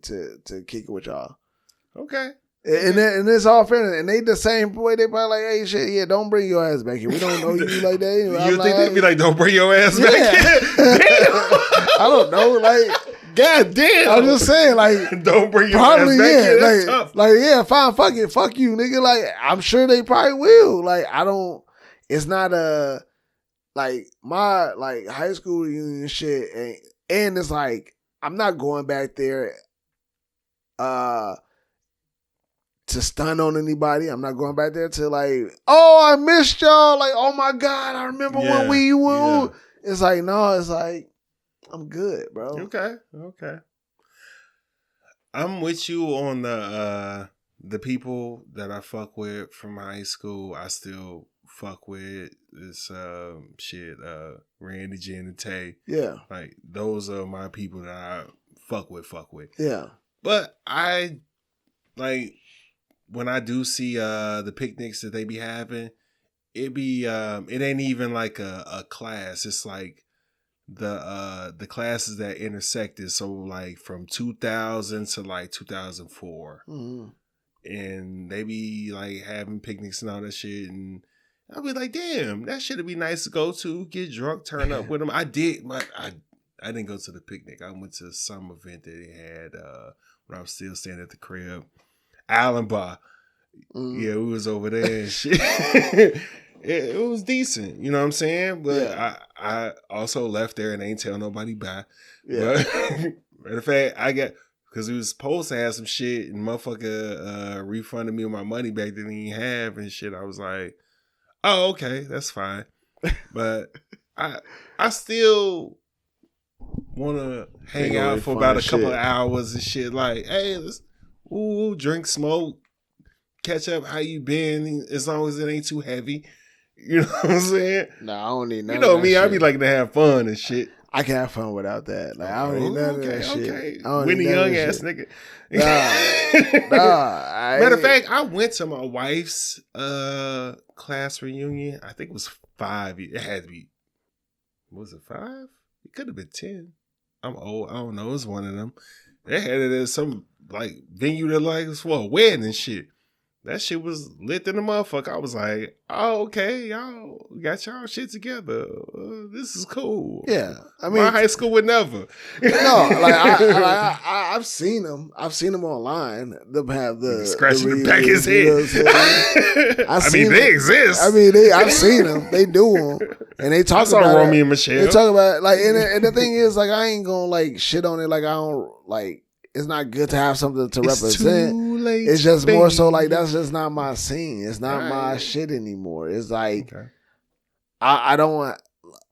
kick it with y'all. Okay. And it's all fair. And they the same way. They probably like, hey, shit, yeah, don't bring your ass back here. We don't know you like that anyway. You think they'd be like, don't bring your ass back here? Damn. I don't know. Like, God damn. I'm just saying, like, don't bring your ass back here. That's tough. Like, yeah, fine, fuck it. Fuck you, nigga. Like, I'm sure they probably will. Like, it's not like my like high school reunion shit, and it's like I'm not going back there to stun on anybody. I'm not going back there to like, oh, I missed y'all. Like, oh my God, I remember when we were. Yeah. It's like, no, it's like, I'm good, bro. Okay. I'm with you on the people that I fuck with from high school. I still fuck with this Randy, Jen, and Tay. Yeah. Like, those are my people that I fuck with. Yeah. But I like when I do see the picnics that they be having, it ain't even like a class. It's like the classes that intersected. So like from 2000 to like 2004. And they be like having picnics and all that shit, and I'll be like, damn, that shit'd be nice to go to, get drunk, turn up with them. I did, but I didn't go to the picnic. I went to some event that they had when I was still staying at the crib. Island Bar. Yeah, we was over there and shit. it was decent, you know what I'm saying? But I also left there and ain't tell nobody bye. Yeah. But matter of fact, because we was supposed to have some shit and motherfucker refunded me my money back that he didn't have and shit. I was like, oh, okay, that's fine. But I still want to hang out for about a couple of hours and shit. Like, hey, let's drink, smoke, catch up. How you been? As long as it ain't too heavy. You know what I'm saying? No, I don't need none of that. You know me, shit. I be liking to have fun and shit. I can have fun without that. Like, I don't need none of that shit. Winnie Young ass nigga. Matter of fact, I went to my wife's class reunion. I think it was 5. It had to be. Was it 5? It could have been 10. I'm old. I don't know. It was one of them. They had it as some like venue that like was for a wedding and shit. That shit was lit in the motherfucker. I was like, oh, okay, y'all got y'all shit together. This is cool. Yeah, I mean, my high school would never. No, like I've seen them. I've seen them online. Them have the scratching the back of his head. I mean, they exist. I mean, I've seen them. They do them, and they talk about Romy and Michelle. They talk about like, and the thing is, like, I ain't gonna like shit on it. Like, I don't like. It's not good to have something to represent. Too late, it's just baby. More so like that's just not my scene. It's not my shit anymore. It's like I don't want.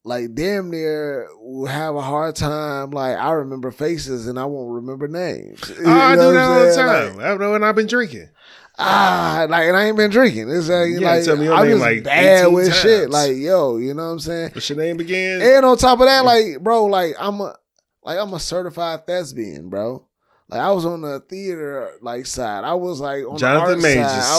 Like, damn near will have a hard time. Like, I remember faces and I won't remember names. I do that all the time. Like, I know when I've been drinking. And I ain't been drinking. It's like tell me your I'm name just like bad with times. shit. Like, yo, you know what I'm saying? What's your name again? And on top of that, like, bro, like I'm a certified thespian, bro. Like, I was on the theater like side. I was like on Jonathan the art Majors. side.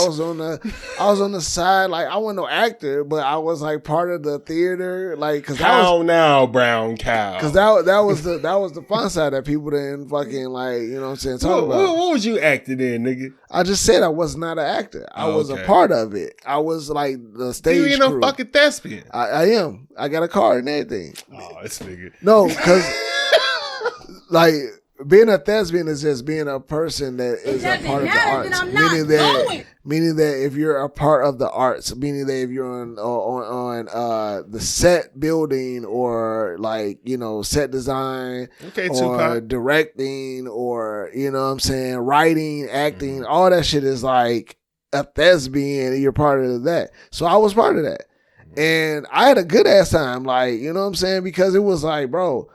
I was on the side. Like, I wasn't no actor, but I was like part of the theater. Like, cause How now, brown cow? Cause that was the fun side that people didn't fucking like. You know what I'm saying? Talk about. What was you acting in, nigga? I just said I was not an actor. I was a part of it. I was like the stage. You ain't crew. no fucking thespian. I am. I got a card and everything. Oh, this nigga. No, cause like. Being a thespian is just being a person that is a part of the arts. Meaning that if you're a part of the arts, meaning that if you're on the set building or like, you know, set design or Tupac. directing or, you know what I'm saying, writing, acting, all that shit is like a thespian and you're part of that. So I was part of that. And I had a good ass time, like, you know what I'm saying? Because it was like, bro,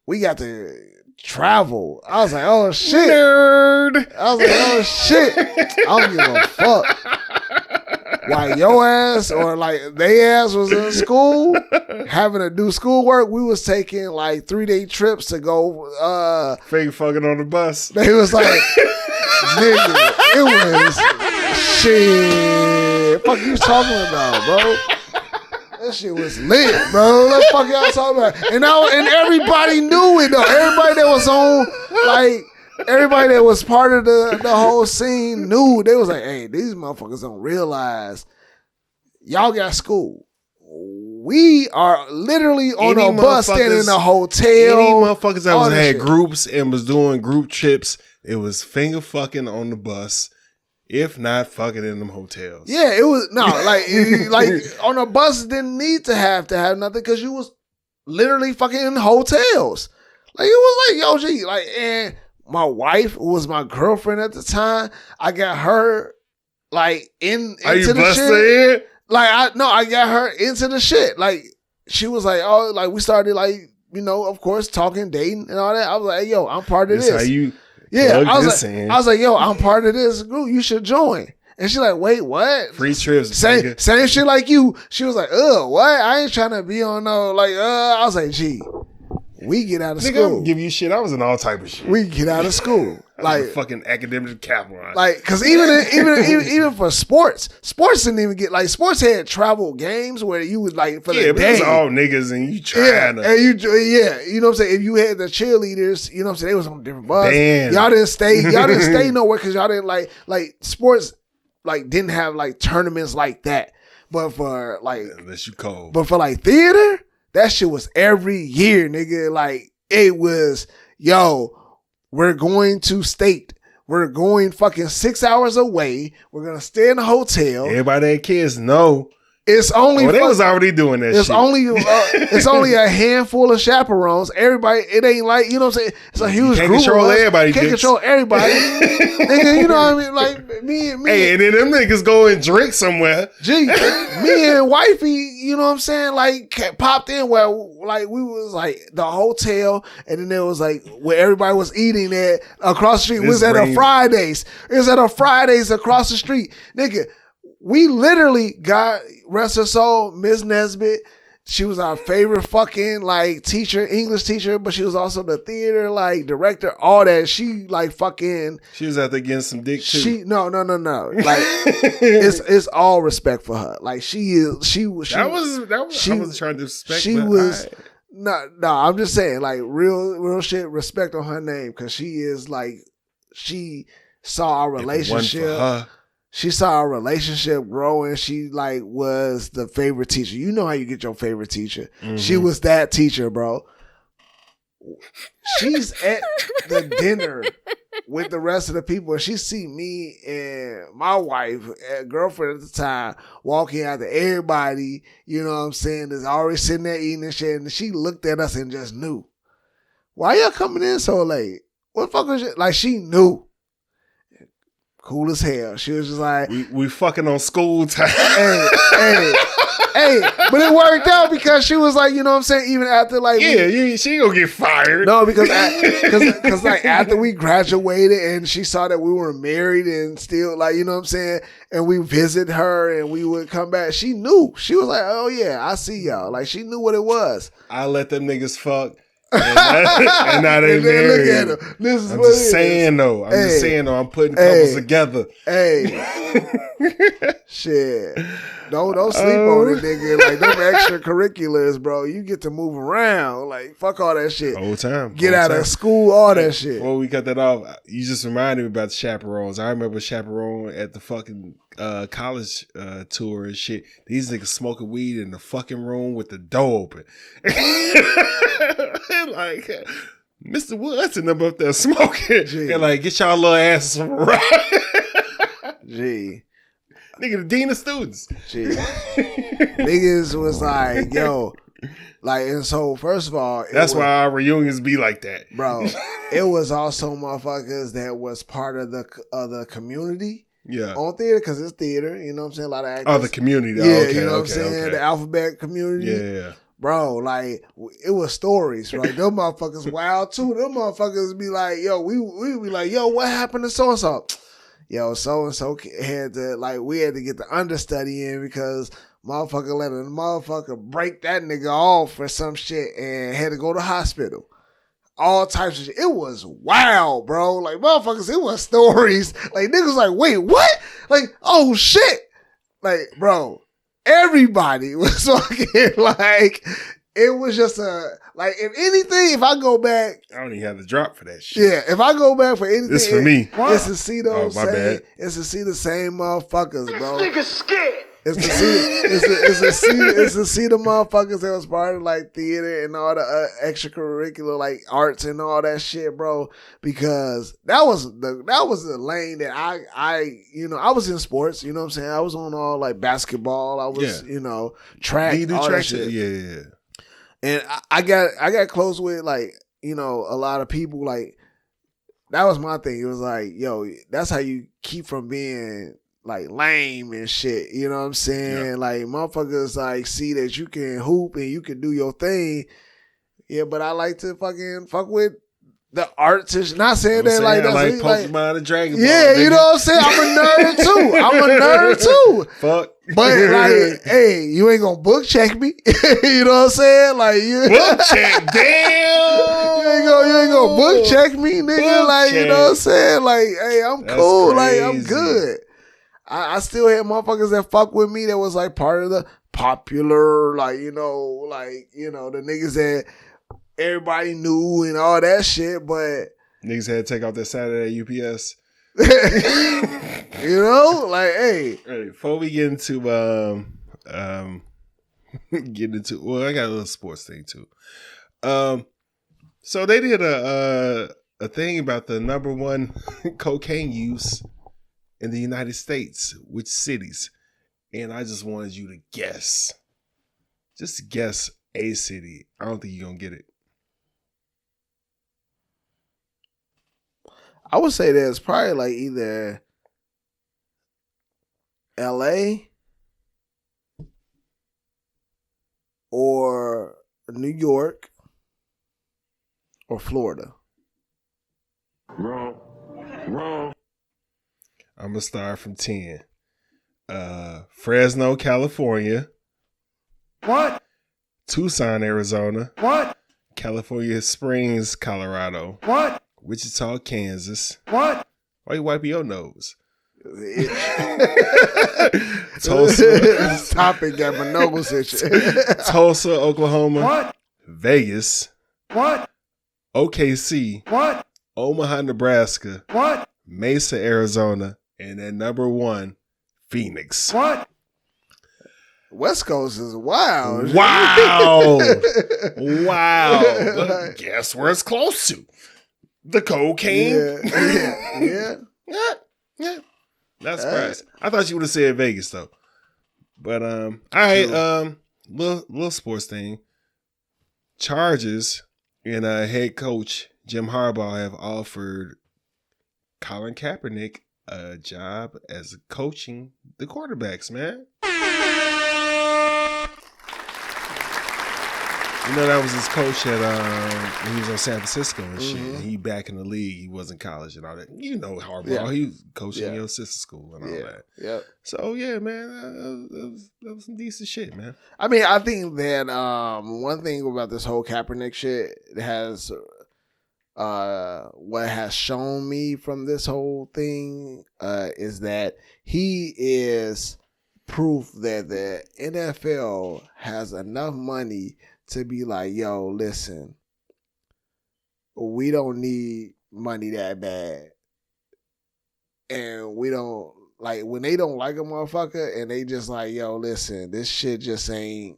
we got to travel. I was like, oh shit. Nerd. I was like, oh shit. I don't give a fuck. Why your ass or like they ass was in school having to do schoolwork. We was taking like 3-day trips to go fake fucking on the bus. They was like, nigga, it was shit. Fuck you talking about, bro? That shit was lit, bro. What the fuck y'all talking about? And everybody knew it though. Everybody that was on, like, everybody that was part of the whole scene knew. They was like, hey, these motherfuckers don't realize y'all got school. We are literally on a bus standing in a hotel. Any motherfuckers that had groups and was doing group trips, it was finger fucking on the bus. If not fucking in them hotels. Yeah, it was like on a bus didn't need to have nothing because you was literally fucking in hotels. Like it was like, yo, G, like, and my wife who was my girlfriend at the time, I got her like into the shit. Like I got her into the shit. Like she was like, oh, like we started like, you know, of course, talking, dating and all that. I was like, hey, yo, I'm part of this. How you I was like, yo, I'm part of this group. You should join. And she like, wait, what? Free trips. Same shit like you. She was like, what? I ain't trying to be on no, like, I was like, gee, we get out of school. I'm give you shit. I was in all type of shit. We get out of school. Like fucking academic cavalry. Like, cause even for sports didn't even get like sports had travel games where you would like for the day. But it was all niggas and you trying to. And you know what I'm saying? If you had the cheerleaders, you know what I'm saying, they was on different bus. Band. Y'all didn't stay nowhere because y'all didn't like sports like didn't have like tournaments like that. But for like unless you cold. But for like theater, that shit was every year, nigga. Like it was, yo, we're going to state. We're going fucking 6 hours away. We're gonna stay in a hotel. Everybody that kids know. It's only they was already doing that it's shit. It's only a handful of chaperones. Everybody, it ain't like, you know what I'm saying? It's a huge can't group control of us. everybody. Can't control everybody. Nigga, you know what I mean? Like me. Hey, and then them niggas go and drink somewhere. Gee, me and wifey, you know what I'm saying? Like popped in where like we was like the hotel, and then there was like where everybody was eating at across the street. It was at a Fridays. It was at a Fridays across the street, nigga. We literally got, rest her soul, Miss Nesbitt. She was our favorite fucking like teacher, English teacher, but she was also the theater like director, all that. She like fucking. She was out there getting some dick too. No. Like it's all respect for her. Like she was. I wasn't trying to respect. She was. No. I'm just saying like real shit. Respect on her name because she is like. she saw our If it wasn't for relationship. her, She saw our relationship grow, and she like was the favorite teacher. You know how you get your favorite teacher. She was that teacher, bro. She's at the dinner with the rest of the people, and she see me and my wife, girlfriend at the time, walking after everybody, you know what I'm saying, is already sitting there eating and shit, and she looked at us and just knew. Why y'all coming in so late? What the fuck was it? Like, she knew. Cool as hell. She was just like, we fucking on school time. Hey, but it worked out because she was like, you know what I'm saying, even after like, She ain't gonna get fired. no, because like after we graduated and she saw that we were married and still like, you know what I'm saying, and we visit her and we would come back, she knew. She was like, oh yeah, I see y'all. Like, she knew what it was. I let them niggas fuck. And now they married. Look at him. This is I'm what just saying though. I'm putting couples together. Hey, shit. Don't sleep on it, nigga. Like, them extracurriculars, bro. You get to move around. Like, fuck all that shit. Whole time. Get out of school, all that shit. Before we cut that off, you just reminded me about the chaperones. I remember chaperone at the fucking college tour and shit. These niggas smoking weed in the fucking room with the door open. Like, Mr. Woods and them up there smoking. Gee. And like, get y'all little asses right. Gee. Nigga, the dean of students. Gee. Niggas was like, yo. Like, and so, first of all. That's why our reunions be like that. Bro, it was also motherfuckers that was part of the community. Yeah. On theater, because it's theater. You know what I'm saying? A lot of actors. Oh, the community. Yeah, Okay, you know what I'm okay, saying? okay. The alphabet community. Yeah. Bro, like, it was stories, right? Them motherfuckers wild too. Them motherfuckers be like, yo, we be like, yo, what happened to so-and-so? Yo, so-and-so had to, like, we had to get the understudy in because motherfucker let a motherfucker break that nigga off for some shit and had to go to the hospital. All types of shit. It was wild, bro. Like, motherfuckers, it was stories. Like, niggas like, wait, what? Like, oh, shit. Like, bro. Everybody was fucking like, it was just like, if anything, if I go back. I don't even have the drop for that shit. Yeah, if I go back for anything. It's for me. It's to see those my bad. It's to see the same motherfuckers, bro. Nigga scared. It's to see the motherfuckers that was part of like theater and all the extracurricular like arts and all that shit, bro. Because that was the lane that I I was in sports. You know what I'm saying? I was on all like basketball. I was track. Do you do all track that shit. Yeah. And I got close with like a lot of people. Like, that was my thing. It was like, yo, that's how you keep from being like lame and shit, you know what I'm saying? Yeah. Like, motherfuckers like see that you can hoop and you can do your thing. Yeah, but I like to fucking fuck with the arts. Not saying that like that's like Pokemon and Dragon Ball. Yeah, you know what I'm saying? I'm a nerd too. Fuck. But like, hey, you ain't gonna book check me. You know what I'm saying? Like, you book check, damn. You ain't gonna book check me, nigga. Book like, check. You know what I'm saying? Like, hey, I'm That's cool. crazy. Like, I'm good. I still had motherfuckers that fuck with me that was like part of the popular, like, the niggas that everybody knew and all that shit, but niggas had to take out their Saturday UPS. Like, hey. Right, before we get into well, I got a little sports thing too. So they did a thing about the number one cocaine use in the United States, which cities, and I just wanted you to guess. Just guess a city. I don't think you're gonna get it. I would say that it's probably like either LA or New York or Florida. Wrong. I'm gonna start from 10. Fresno, California. What? Tucson, Arizona. What? California Springs, Colorado. What? Wichita, Kansas. What? Why you wiping your nose? Tulsa. Stop it, got my nose itching. Tulsa, Oklahoma. What? Vegas. What? OKC. What? Omaha, Nebraska. What? Mesa, Arizona. And at number 1, Phoenix. What? West Coast is wild. Wow. Wow. But guess where it's close to? The cocaine. Yeah. That's surprised. I thought you would have said Vegas though. But all right, little sports thing. Chargers and head coach Jim Harbaugh have offered Colin Kaepernick a job as coaching the quarterbacks, man. You know, that was his coach at when he was on San Francisco and shit. And he back in the league. He was in college and all that. You know Harbaugh. Yeah. He was coaching your sister school and all that. Yep. So, yeah, man, that was some decent shit, man. I mean, I think that one thing about this whole Kaepernick shit has what has shown me from this whole thing is that he is proof that the NFL has enough money to be like, yo, listen, we don't need money that bad. And we don't, like, when they don't like a motherfucker and they just like, yo, listen, this shit just ain't.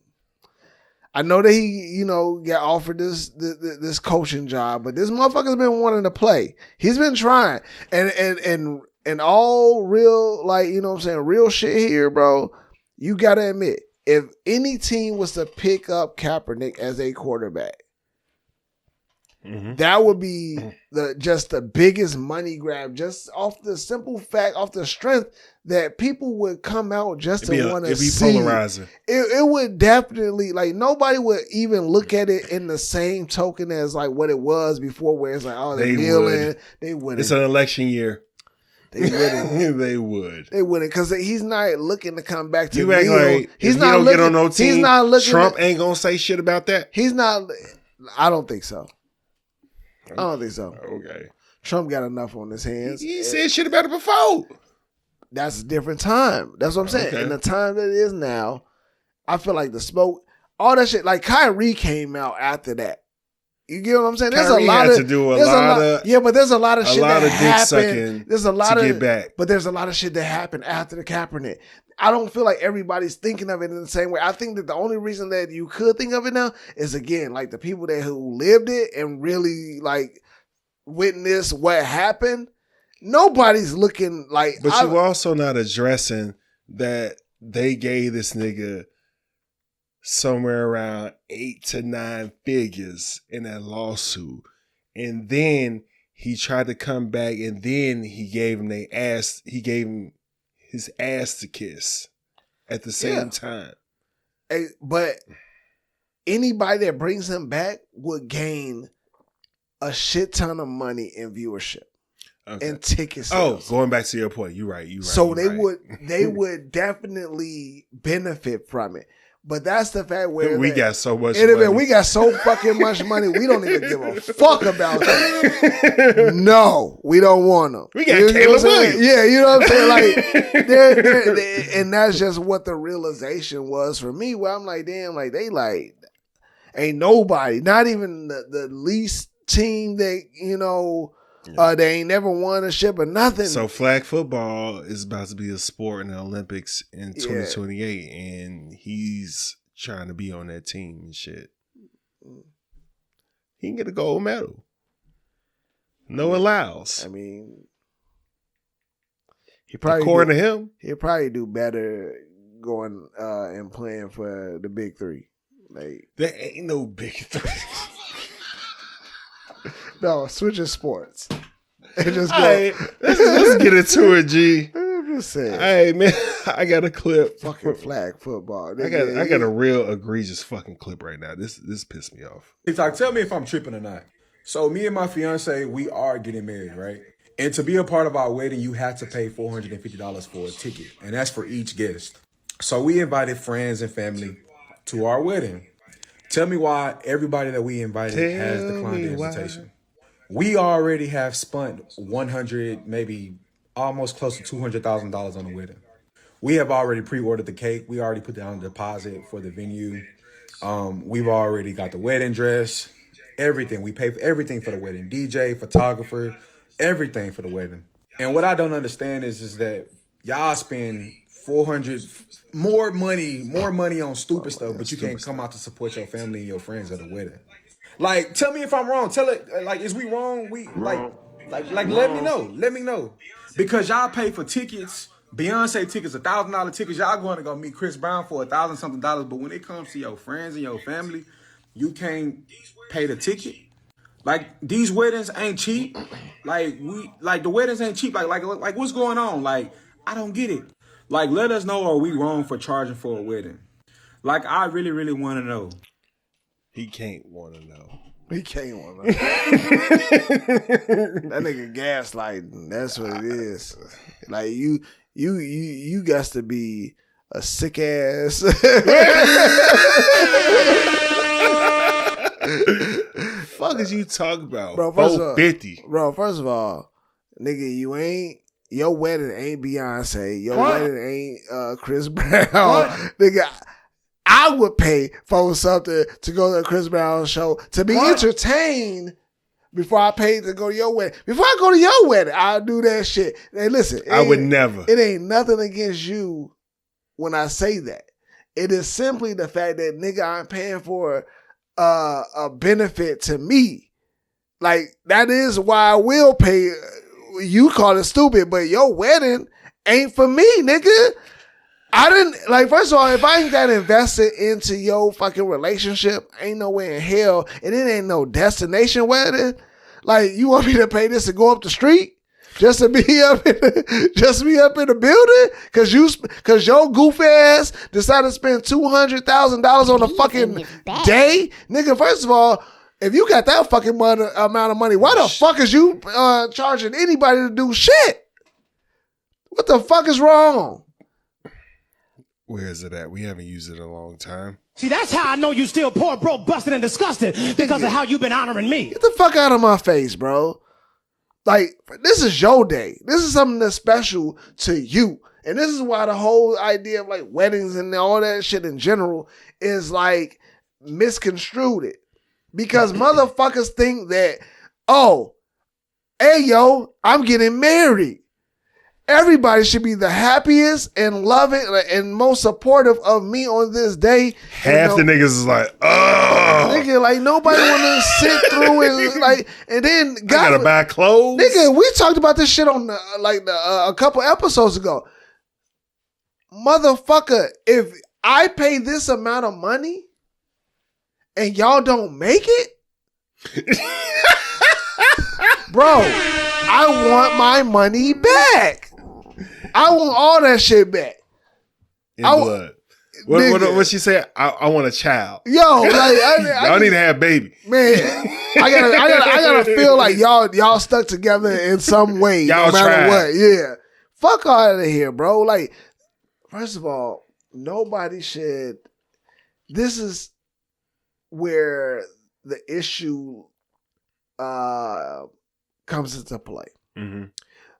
I know that he, got offered this coaching job, but this motherfucker's been wanting to play. He's been trying. And all real, like, real shit here, bro, you gotta admit, if any team was to pick up Kaepernick as a quarterback, that would be just the biggest money grab, just off the simple fact, off the strength that people would come out just to want to see. It'd be polarizing. It would definitely, like, nobody would even look at it in the same token as like what it was before, where it's like, oh, they're kneeling. They wouldn't. It's an election year. They wouldn't. They would. They wouldn't, because he's not looking to come back to you act like he's if not he don't looking, get on no team, he's not looking. Trump ain't gonna say shit about that. He's not. I don't think so. I don't think so. Okay. Trump got enough on his hands. He said shit about it before. That's a different time. That's what I'm saying. Okay. In the time that it is now, I feel like the smoke, all that shit. Like Kyrie came out after that. You get what I'm saying? There's Kyrie a lot had of to do a lot of yeah, but there's a lot of shit that dick happened. sucking. There's a lot to of get back. but there's a lot of shit that happened after the Kaepernick. I don't feel like everybody's thinking of it in the same way. I think that the only reason that you could think of it now is, again, like the people who lived it and really like witnessed what happened. Nobody's looking like. But you also not addressing that they gave this nigga somewhere around 8 to 9 figures in that lawsuit. And then he tried to come back and then he gave him his ass to kiss at the same time. But anybody that brings him back would gain a shit ton of money in viewership and ticket sales. Oh, going back to your point, you're right. So they would definitely benefit from it. But that's the fact where we got so much money. We got so fucking much money. We don't even give a fuck about that. No, we don't want them. We got Caleb Williams. Yeah, you know what I'm saying? Like, and that's just what the realization was for me. Where I'm like, damn, like they like ain't nobody, not even the least team that they ain't never won a ship or nothing. So flag football is about to be a sport in the Olympics in 2028, and he's trying to be on that team and shit. He can get a gold medal. No allows. I mean, according to him, he'll probably do better going and playing for the big three. Like, there ain't no big three. No, switching sports. And just go. Right, let's get into it, G. I'm just saying. Hey, man, I got a clip. Fucking flag football. I got a real egregious fucking clip right now. This pissed me off. TikTok, tell me if I'm tripping or not. So me and my fiance, we are getting married, right? And to be a part of our wedding, you have to pay $450 for a ticket. And that's for each guest. So we invited friends and family to our wedding. Tell me why everybody that we invited has declined the invitation. Why? We already have spent $100, maybe almost close to $200,000 on the wedding. We have already pre-ordered the cake. We already put down a deposit for the venue. We've already got the wedding dress. everything. We pay for everything for the wedding. DJ, photographer, everything for the wedding. And what I don't understand is that y'all spend $400 more money on stupid stuff, but you can't come out to support your family and your friends at a wedding. Like, tell me if I'm wrong. Tell it, like, is we wrong? We like let me know. Let me know. Because y'all pay for tickets, Beyonce tickets, $1,000 tickets. Y'all going to go meet Chris Brown for $1,000 something. But when it comes to your friends and your family, you can't pay the ticket. Like, these weddings ain't cheap. The weddings ain't cheap. Like what's going on? Like, I don't get it. Like, let us know, are we wrong for charging for a wedding? Like, I really, really want to know. He can't want to know. He can't want to know. That nigga gaslighting. That's what it is. Like, you got to be a sick ass. Fuck is you talking about? Bro, first of all, nigga, your wedding ain't Beyonce. Your wedding ain't Chris Brown. Nigga, I would pay for something to go to a Chris Brown show to be entertained before I paid to go to your wedding. Before I go to your wedding, I'll do that shit. Hey, listen, I would never. It ain't nothing against you when I say that. It is simply the fact that, nigga, I'm paying for a benefit to me. Like, that is why I will pay. You call it stupid, but your wedding ain't for me, nigga. I didn't, like, first of all, if I ain't got invested into your fucking relationship, ain't no way in hell, and it ain't no destination wedding. Like, you want me to pay this to go up the street? Just to be up in the building? Cause your goof ass decided to spend $200,000 on a fucking day? Nigga, first of all, if you got that fucking amount of money, why the fuck is you charging anybody to do shit? What the fuck is wrong? Where is it at? We haven't used it in a long time. See, that's how I know you still poor, broke, busted, and disgusted, because of how you've been honoring me. Get the fuck out of my face, bro. Like, this is your day. This is something that's special to you. And this is why the whole idea of, like, weddings and all that shit in general is, like, misconstrued. Because motherfuckers think that, oh, hey, yo, I'm getting married. Everybody should be the happiest and loving and most supportive of me on this day. Half the niggas is like, oh, nigga, like, nobody want to sit through and like, and then I gotta buy clothes. Nigga, we talked about this shit on a couple episodes ago. Motherfucker, if I pay this amount of money and y'all don't make it, bro, I want my money back. I want all that shit back. In blood. What she said? I want a child. Yo, like, y'all need to have a baby. Man, I gotta feel like y'all stuck together in some way, y'all no matter tried. what. Yeah, fuck all of here, bro. Like, first of all, nobody should. This is where the issue comes into play. Mm-hmm.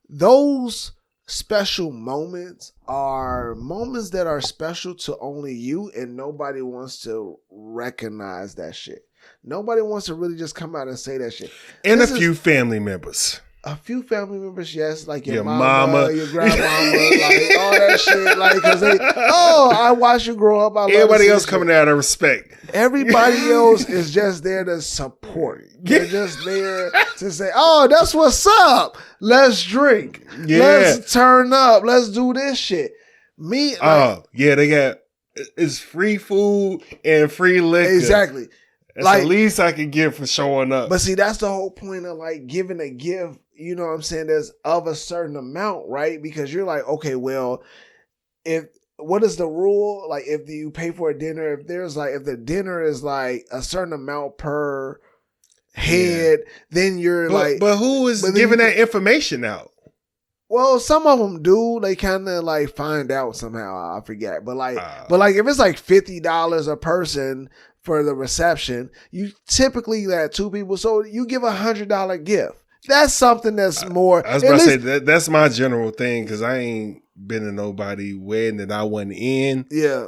Those special moments are moments that are special to only you, and nobody wants to recognize that shit. Nobody wants to really just come out and say that shit. And a few family members. A few family members, yes, like your mama, your grandmama, like all that shit, like, because I watched you grow up. Everybody else coming out of respect. Everybody else is just there to support. They're just there to say, "Oh, that's what's up. Let's drink. Yeah. Let's turn up. Let's do this shit." Me, like, they got it's free food and free liquor. Exactly. That's like, the least I can give for showing up. But see, that's the whole point of, like, giving a gift, you know what I'm saying, that's of a certain amount, right? Because you're like, okay, well, what is the rule? Like, if you pay for a dinner, if the dinner is like a certain amount per head, then you're But who is giving that information out? Well, some of them do. They kind of like find out somehow. I forget. But like if it's like $50 a person for the reception, you typically have two people, so you give $100 gift. That's something that's more. I was about to say that's my general thing, because I ain't been to nobody wedding that I wasn't in. Yeah.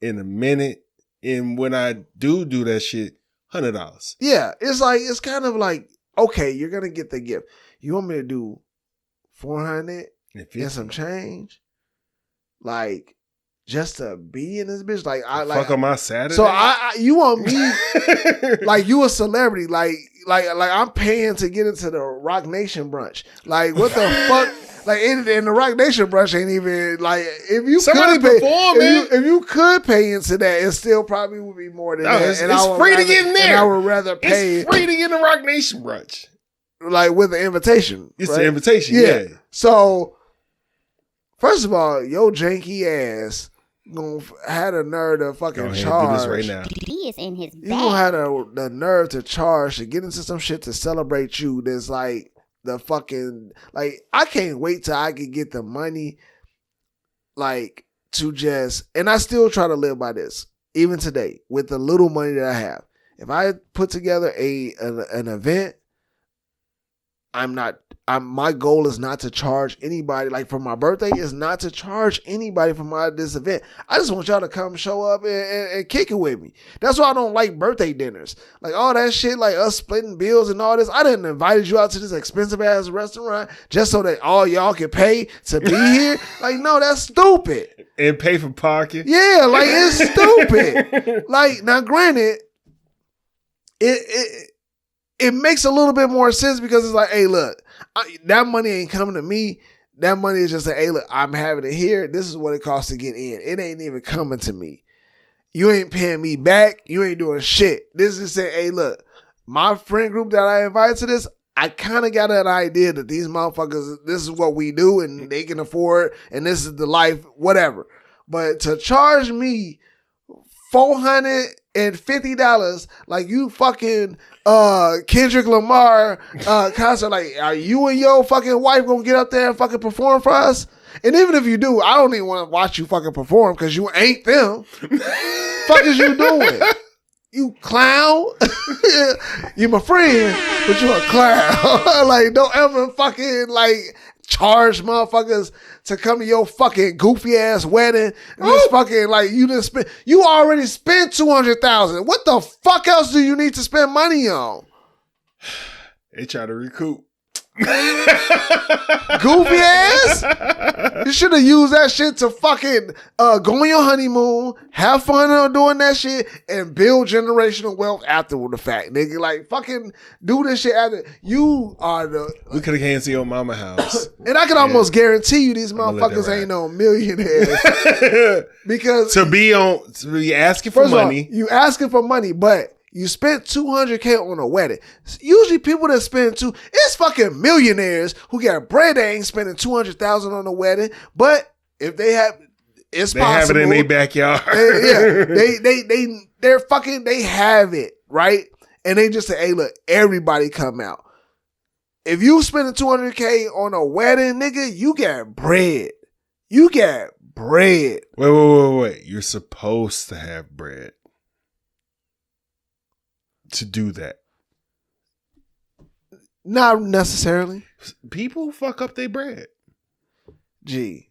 In a minute, and when I do that shit, $100. Yeah, it's kind of like, okay, you're gonna get the gift. You want me to do 400 and some change, like just to be in this bitch? Like I like fuck on my Saturday. So you want me like you a celebrity? Like I'm paying to get into the Rock Nation brunch. Like what the fuck? Like and the Rock Nation brunch ain't even like if you Somebody could pay, performing. if you could pay into that, it still probably would be more than that. It's free to get in there. And I would rather pay. It's free to get in the Rock Nation brunch. Like with an invitation. It's right? the invitation, yeah. So first of all, your janky ass had a nerve to fucking charge. Do this right now. He is in his You bag. gonna have the nerve to charge to get into some shit to celebrate you. That's like the fucking like I can't wait till I can get the money, like to just and I still try to live by this even today with the little money that I have. If I put together an event, my goal is not to charge anybody. Like for my birthday, is not to charge anybody for this event. I just want y'all to come show up and kick it with me. That's why I don't like birthday dinners. Like all that shit, like us splitting bills and all this. I didn't invite you out to this expensive ass restaurant just so that all y'all can pay to be here. Like, no, that's stupid. And pay for parking. Yeah, like it's stupid. Like now, granted, it makes a little bit more sense because it's like, hey, look, that money ain't coming to me. That money is just like, hey, look, I'm having it here. This is what it costs to get in. It ain't even coming to me. You ain't paying me back. You ain't doing shit. This is saying, hey, look, my friend group that I invited to this, I kind of got an idea that these motherfuckers, this is what we do and they can afford and this is the life, whatever. But to charge me $450 like you fucking Kendrick Lamar concert, like are you and your fucking wife gonna get up there and fucking perform for us? And even if you do, I don't even want to watch you fucking perform because you ain't them. Fuck is you doing? You clown. You my friend, but you a clown. Like don't ever fucking like charge motherfuckers to come to your fucking goofy ass wedding. And this fucking like you already spent $200,000. What the fuck else do you need to spend money on? They try to recoup. Goofy ass. You should have used that shit to fucking go on your honeymoon, have fun on doing that shit, and build generational wealth after the fact, nigga. Like fucking do this shit after you are the. We could have came to your mama house, and I can almost guarantee you these motherfuckers ain't no millionaires because to be asking for money. You asking for money, but you spent $200K on a wedding. Usually people that spend it's fucking millionaires who got bread that ain't spending $200,000 on a wedding. But if they have, it's they possible. Have it in their backyard. They have it, right? And they just say, hey, look, everybody come out. If you spending $200K on a wedding, nigga, you got bread. You got bread. Wait. You're supposed to have bread to do that. Not necessarily. People fuck up their bread. Gee.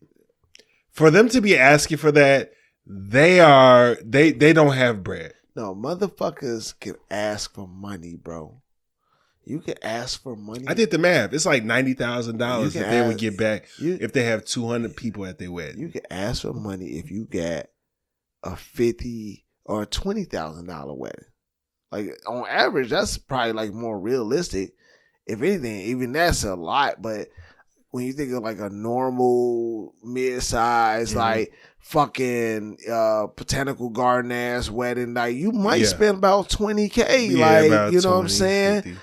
For them to be asking for that, they don't have bread. No, motherfuckers can ask for money, bro. You can ask for money. I did the math. It's like $90,000 that they would get back if they have 200 people at their wedding. You can ask for money if you got a $50,000 or $20,000 wedding. Like on average, that's probably like more realistic. If anything, even that's a lot. But when you think of like a normal mid-size, like fucking botanical garden ass wedding, like you might spend about $20K. Like you know what I'm saying? 50.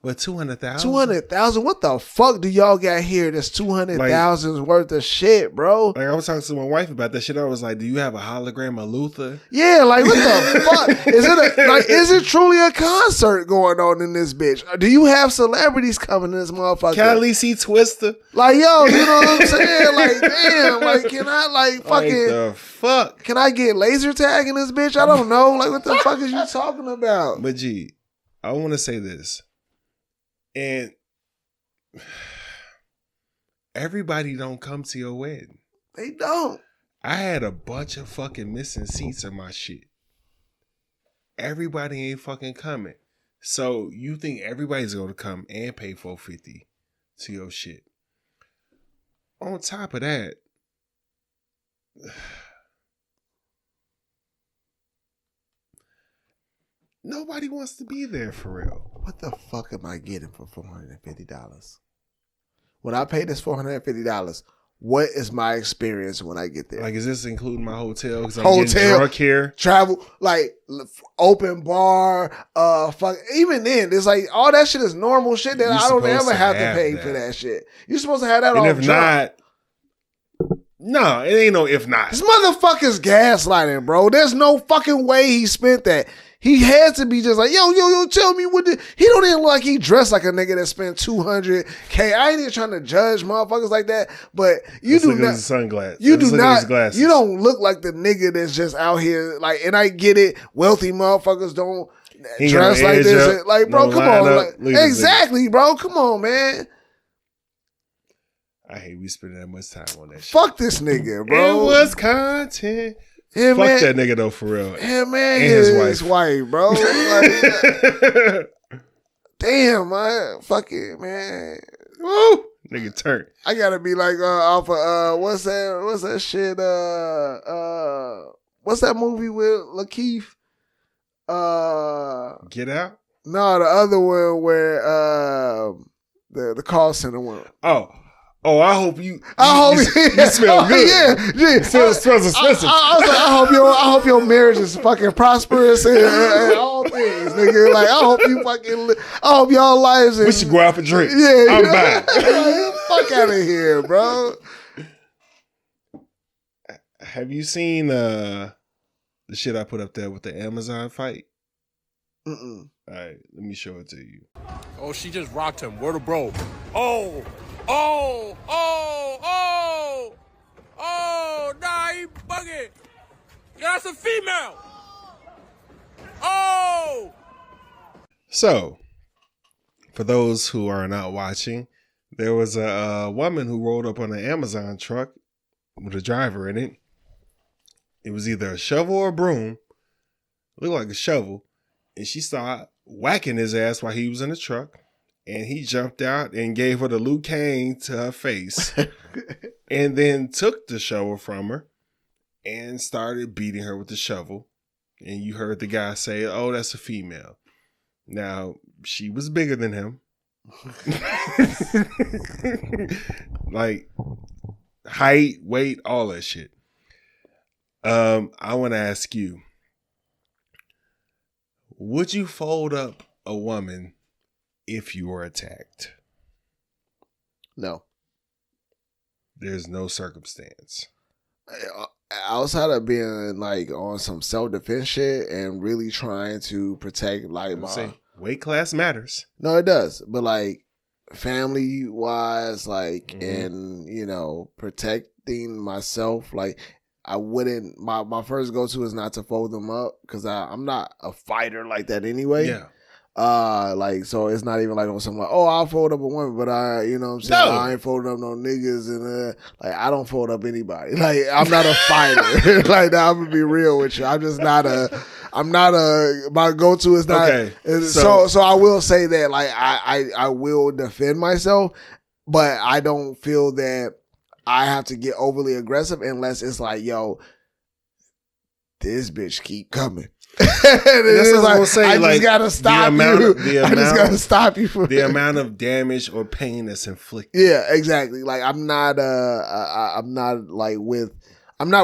What, 200,000? 200,000? What the fuck do y'all got here that's 200,000's worth of shit, bro? Like I was talking to my wife about that shit. I was like, do you have a hologram of Luther? Yeah, like what the fuck? Is it truly a concert going on in this bitch? Do you have celebrities coming to this motherfucker? Can I at least see Twister? Like, yo, you know what I'm saying? Like, damn, like, can I like fucking the fuck? Can I get laser tag in this bitch? I don't know. Like, what the fuck is you talking about? But G, I want to say this. And everybody don't come to your wedding. They don't. I had a bunch of fucking missing seats in my shit. everybody ain't fucking coming. So you think everybody's going to come and pay $450 to your shit. On top of that, nobody wants to be there for real. What the fuck am I getting for $450? When I pay this $450, what is my experience when I get there? Like, is this including my hotel? Because I'm getting drunk here. Travel, like open bar, fuck. Even then, it's like all that shit is normal shit that I don't ever have to pay for that shit. You're supposed to have that. And if not, no, it ain't no if not. This motherfucker's gaslighting, bro. There's no fucking way he spent that. He had to be just like, yo, tell me what he don't even look like he dressed like a nigga that spent $200K. I ain't even trying to judge motherfuckers like that, but you do not. Sunglasses. You do not. You don't look like the nigga that's just out here like. And I get it. Wealthy motherfuckers don't dress like this. Like, bro, come on. Like, exactly, bro. Come on, man. I hate we spending that much time on that shit. Fuck this nigga, bro. It was content. Yeah, fuck man. that nigga though, for real. Yeah, man. And his wife, bro. Like, damn, man. Fuck it, man. Woo! Nigga turned. I gotta be like off of what's that shit? What's that movie with Lakeith? Get Out? No, the other one where the call center one. Oh, I hope you Yeah. smell good. Yeah. Smells expensive. I was like, I hope your marriage is fucking prosperous and all things, nigga. Like, I hope y'all lives. We should go out for drinks. Yeah, I'm buying. Fuck out of here, bro. Have you seen the shit I put up there with the Amazon fight? Mm-mm. All right, let me show it to you. Oh, she just rocked him. Word of bro. Oh, nah, he bugging. Yeah, that's a female. Oh. So, for those who are not watching, there was a woman who rolled up on an Amazon truck with a driver in it. It was either a shovel or a broom. Looked like a shovel. And she started whacking his ass while he was in the truck. And he jumped out and gave her the Luke Kane to her face. And then took the shovel from her and started beating her with the shovel. And you heard the guy say, oh, that's a female. Now, she was bigger than him. Like, height, weight, all that shit. I want to ask you, would you fold up a woman if you were attacked? No. There's no circumstance. Outside of being like on some self-defense shit and really trying to protect like my weight class matters. No, it does. But like family wise, like and protecting myself, like I wouldn't my first go-to is not to fold them up because I'm not a fighter like that anyway. Yeah. Like, so it's not even like on something like, oh, I'll fold up a woman, but I ain't folding up no niggas and like I don't fold up anybody. Like I'm not a fighter. Like now, I'm gonna be real with you. I'm just not my go-to is not. Okay. So I will say that like I will defend myself, but I don't feel that I have to get overly aggressive unless it's like, yo, this bitch keep coming. That's what I was saying. I just gotta stop you. I just gotta stop you from the amount of damage or pain that's inflicted. Yeah, exactly. Like I'm not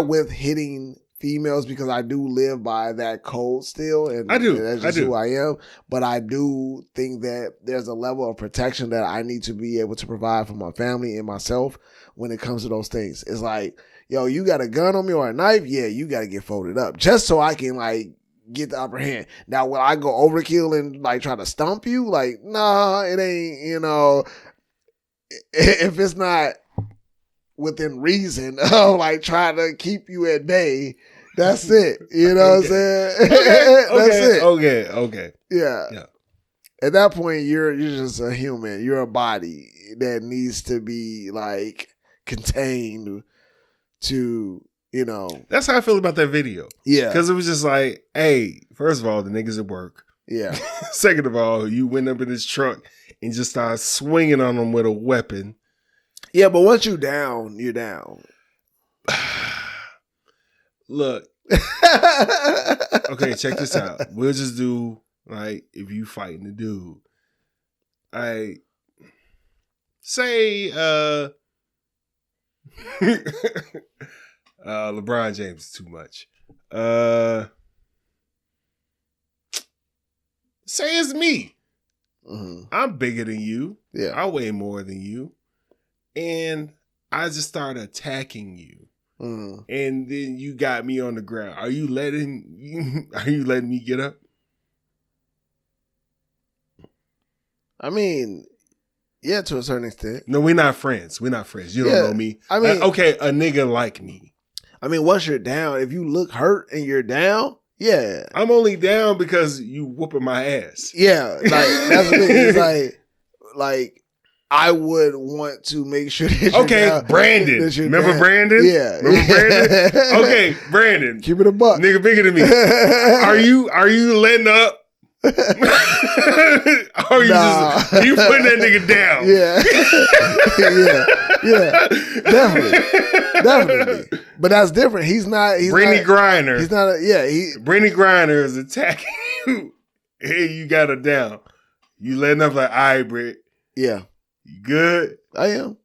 with hitting females because I do live by that code still, and I do. That's just who I am. But I do think that there's a level of protection that I need to be able to provide for my family and myself when it comes to those things. It's like, yo, you got a gun on me or a knife? Yeah, you got to get folded up just so I can like get the upper hand. Now, will I go overkill and like try to stomp you? Like, nah, it ain't, if it's not within reason of like trying to keep you at bay, that's it. You know what I'm saying? That's it. Okay. Yeah. At that point, you're just a human. You're a body that needs to be like contained to You know. That's how I feel about that video. Yeah. Because it was just like, hey, first of all, the niggas at work. Yeah. Second of all, you went up in his truck and just started swinging on him with a weapon. Yeah, but once you're down. Look. Okay, check this out. We'll just do, like, if you fighting the dude. I say LeBron James is too much. Say it's me. Mm-hmm. I'm bigger than you. Yeah. I weigh more than you. And I just started attacking you. Mm-hmm. And then you got me on the ground. Are you letting me get up? I mean, yeah, to a certain extent. No, we're not friends. You don't know me. I mean, okay, a nigga like me. I mean, once you're down, if you look hurt and you're down, yeah. I'm only down because you whooping my ass. Yeah, like that's the thing. It's like I would want to make sure that you're down, Brandon. that you're Remember down. Brandon? Yeah. Remember Brandon? Okay, Brandon. Keep it a buck. Nigga bigger than me. Are you letting up? Or you putting that nigga down? Yeah, definitely. But that's different. He's Brittany Griner. He's not. Brittany Griner is attacking you. Hey, you got her down. You letting up like, all right, Britt. Yeah, you good? I am.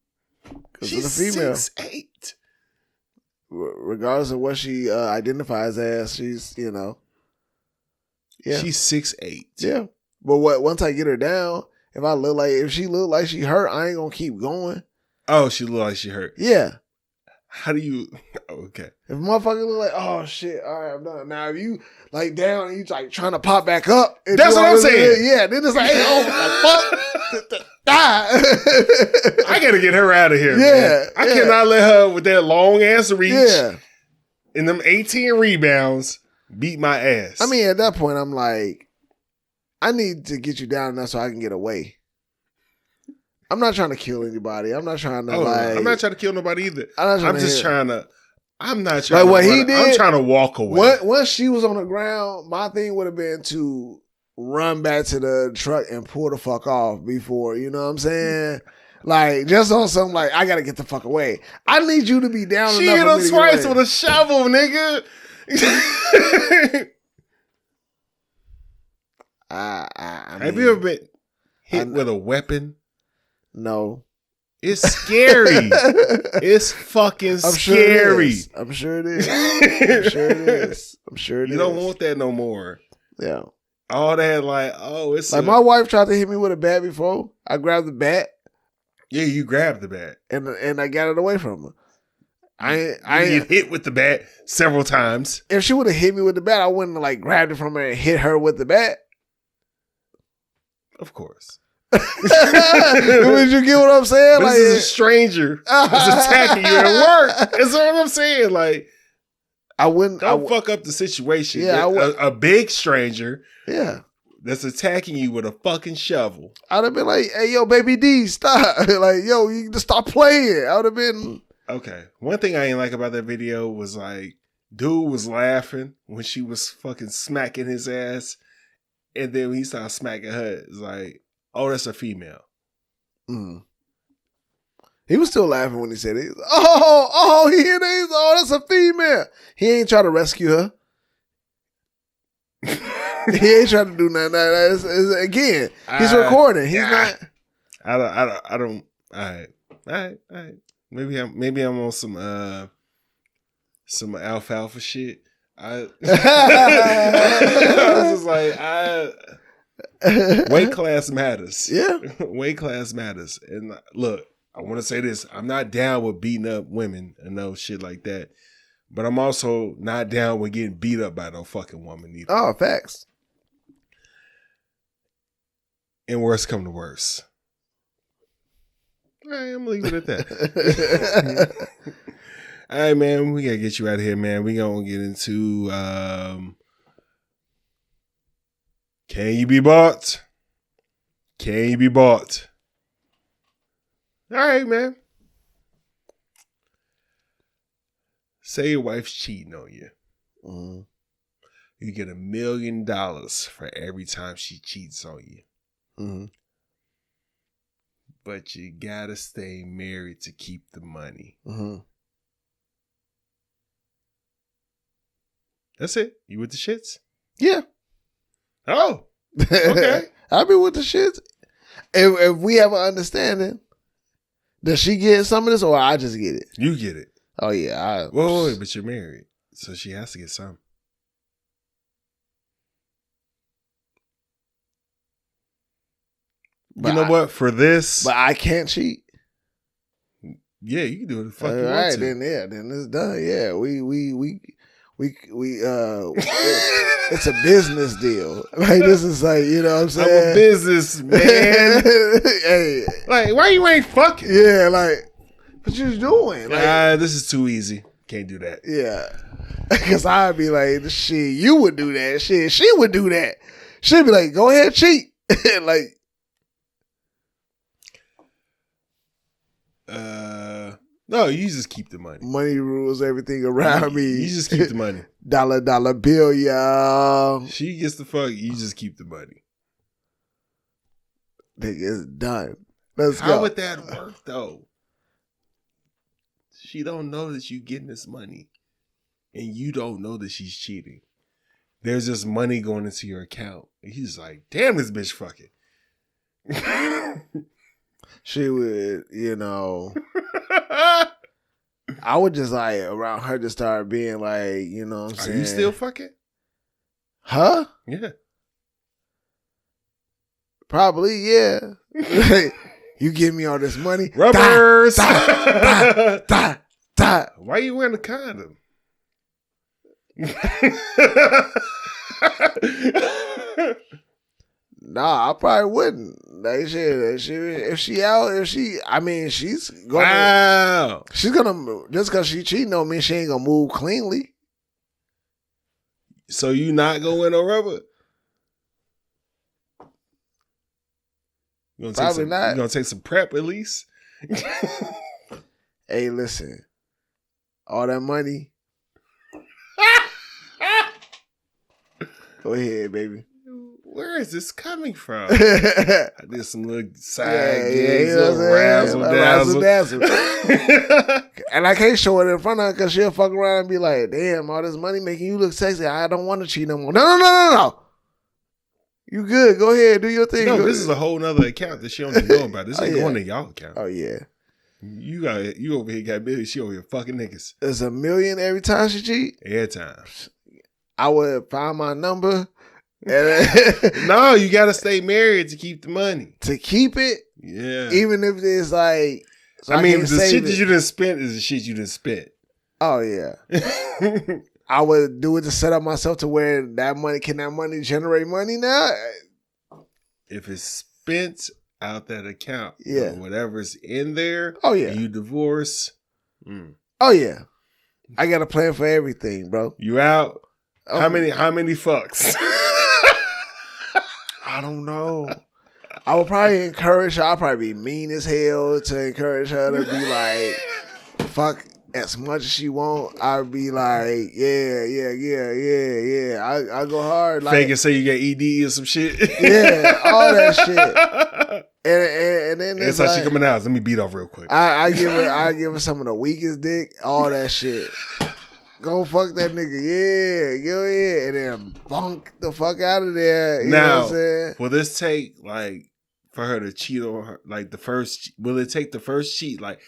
She's a female. 6'8". Regardless of what she identifies as, she's Yeah. She's 6'8". Yeah. But once I get her down, if she look like she hurt, I ain't gonna keep going. Oh, she look like she hurt. Yeah. How do you okay. If a motherfucker look like, oh shit, all right, I'm done. Now if you like down and you like trying to pop back up. That's what I'm saying. Yeah, then it's like, hey, oh fuck. Die. I gotta get her out of here. Yeah. Man. I cannot let her with that long ass reach and them 18 rebounds beat my ass. I mean, at that point, I'm like, I need to get you down enough so I can get away. I'm not trying to kill anybody. I'm not trying to I'm not trying to kill nobody either. I'm not trying to I'm trying to walk away. Once she was on the ground, my thing would have been to run back to the truck and pull the fuck off before, you know what I'm saying? Like, just on something like, I gotta get the fuck away. I need you to be down enough. She hit him twice with a shovel, nigga. Have you ever been hit with a weapon? No. It's scary. It's fucking scary. I'm sure it is. You don't want that no more. Yeah. All that it's like my wife tried to hit me with a bat before. I grabbed the bat. Yeah, you grabbed the bat. And I got it away from her. I get hit with the bat several times. If she would have hit me with the bat, I wouldn't have like grabbed it from her and hit her with the bat. Of course. Did you get what I'm saying? This is a stranger that's attacking you at work. That's what I'm saying. Like, I wouldn't. Don't fuck up the situation. Yeah, a big stranger. Yeah. That's attacking you with a fucking shovel. I'd have been like, "Hey, yo, baby D, stop!" Like, yo, you just stop playing. I would have been. Okay. One thing I ain't like about that video was like, dude was laughing when she was fucking smacking his ass, and then when he started smacking her, it's like, oh, that's a female. Mm. He was still laughing when he said it. Oh, he hit it. Oh, that's a female. He ain't trying to rescue her. He ain't trying to do nothing. Again, he's recording. He's not. I don't. All right. Maybe I'm on some alfalfa shit. I was just like, weight class matters. Yeah, weight class matters. And look, I want to say this: I'm not down with beating up women and no shit like that. But I'm also not down with getting beat up by no fucking woman either. Oh, facts. And worse come to worse. All right, I'm gonna leave it at that. All right, man, we gotta get you out of here, man. We gonna get into can you be bought? Can you be bought? All right, man. Say your wife's cheating on you. Mm-hmm. You get $1 million for every time she cheats on you. Mm-hmm. But you gotta stay married to keep the money. Mm-hmm. That's it. You with the shits? Yeah. Oh, okay. I'll be with the shits. If we have an understanding, does she get some of this or I just get it? You get it. Oh, yeah. Wait, but you're married. So she has to get some. But you know what? For this. But I can't cheat. Yeah, you can do it. The fuck All you right, want to. then it's done. Yeah, we it's a business deal. Like this is like, you know what I'm saying? I'm a businessman. Hey, like, why you ain't fucking? yeah, like what you doing? Like, this is too easy. Can't do that. yeah, because I'd be like, shit, you would do that. Shit, she would do that. She'd be like, go ahead, cheat. Like, no, you just keep the money. money rules everything around me. You just keep the money. Dollar bill, y'all. She gets the fuck. You just keep the money. Nigga, it's done. Let's go. How would that work though? She don't know that you getting this money, and you don't know that she's cheating. There's just money going into your account. And he's like, "Damn, this bitch fucking." She would, you know. I would just like around her to start being like, you know what I'm saying? Are you still fucking? Huh? Yeah. Probably, yeah. You give me all this money. Rubbers. Da. Why you wearing a condom? Nah, I probably wouldn't. Like shit, she's gonna. Wow. She's gonna just because she cheating on me, she ain't gonna move cleanly. So you not gonna wear no rubber? You gonna Probably not. You gonna take some prep at least? Hey, listen, all that money. Go ahead, baby. Where is this coming from? I did some little side gigs, you know little razzle dazzle. And I can't show it in front of her because she'll fuck around and be like, damn, all this money making you look sexy. I don't want to cheat no more. No. You good. Go ahead. Do your thing. No, Go this is a whole nother account that she don't even know about. This ain't going to y'all account. Oh, yeah. You over here got Billie. She over here fucking niggas. It's $1 million every time she cheat. Every time. I would find my number. No, you got to stay married to keep the money. To keep it? Yeah. Even if it's like... So I mean, the shit that you done spent is the shit you done spent. Oh, yeah. I would do it to set up myself to where that money generate money now? If it's spent out that account, yeah, whatever's in there, oh yeah, you divorce. Oh yeah, I got a plan for everything, bro. You out? How many fucks? I don't know. I would probably encourage her. I'll probably be mean as hell to encourage her to be like, fuck as much as she want. I'd be like, yeah. I go hard. Like, fake and say you got ED or some shit. Yeah, all that shit. And then that's how she coming out. Let me beat off real quick. I give her some of the weakest dick. All that shit. Go fuck that nigga. Yeah, go ahead. And then bunk the fuck out of there. You know what I'm saying? Will this take like for her to cheat on her? Like the first, will it take the first cheat? Like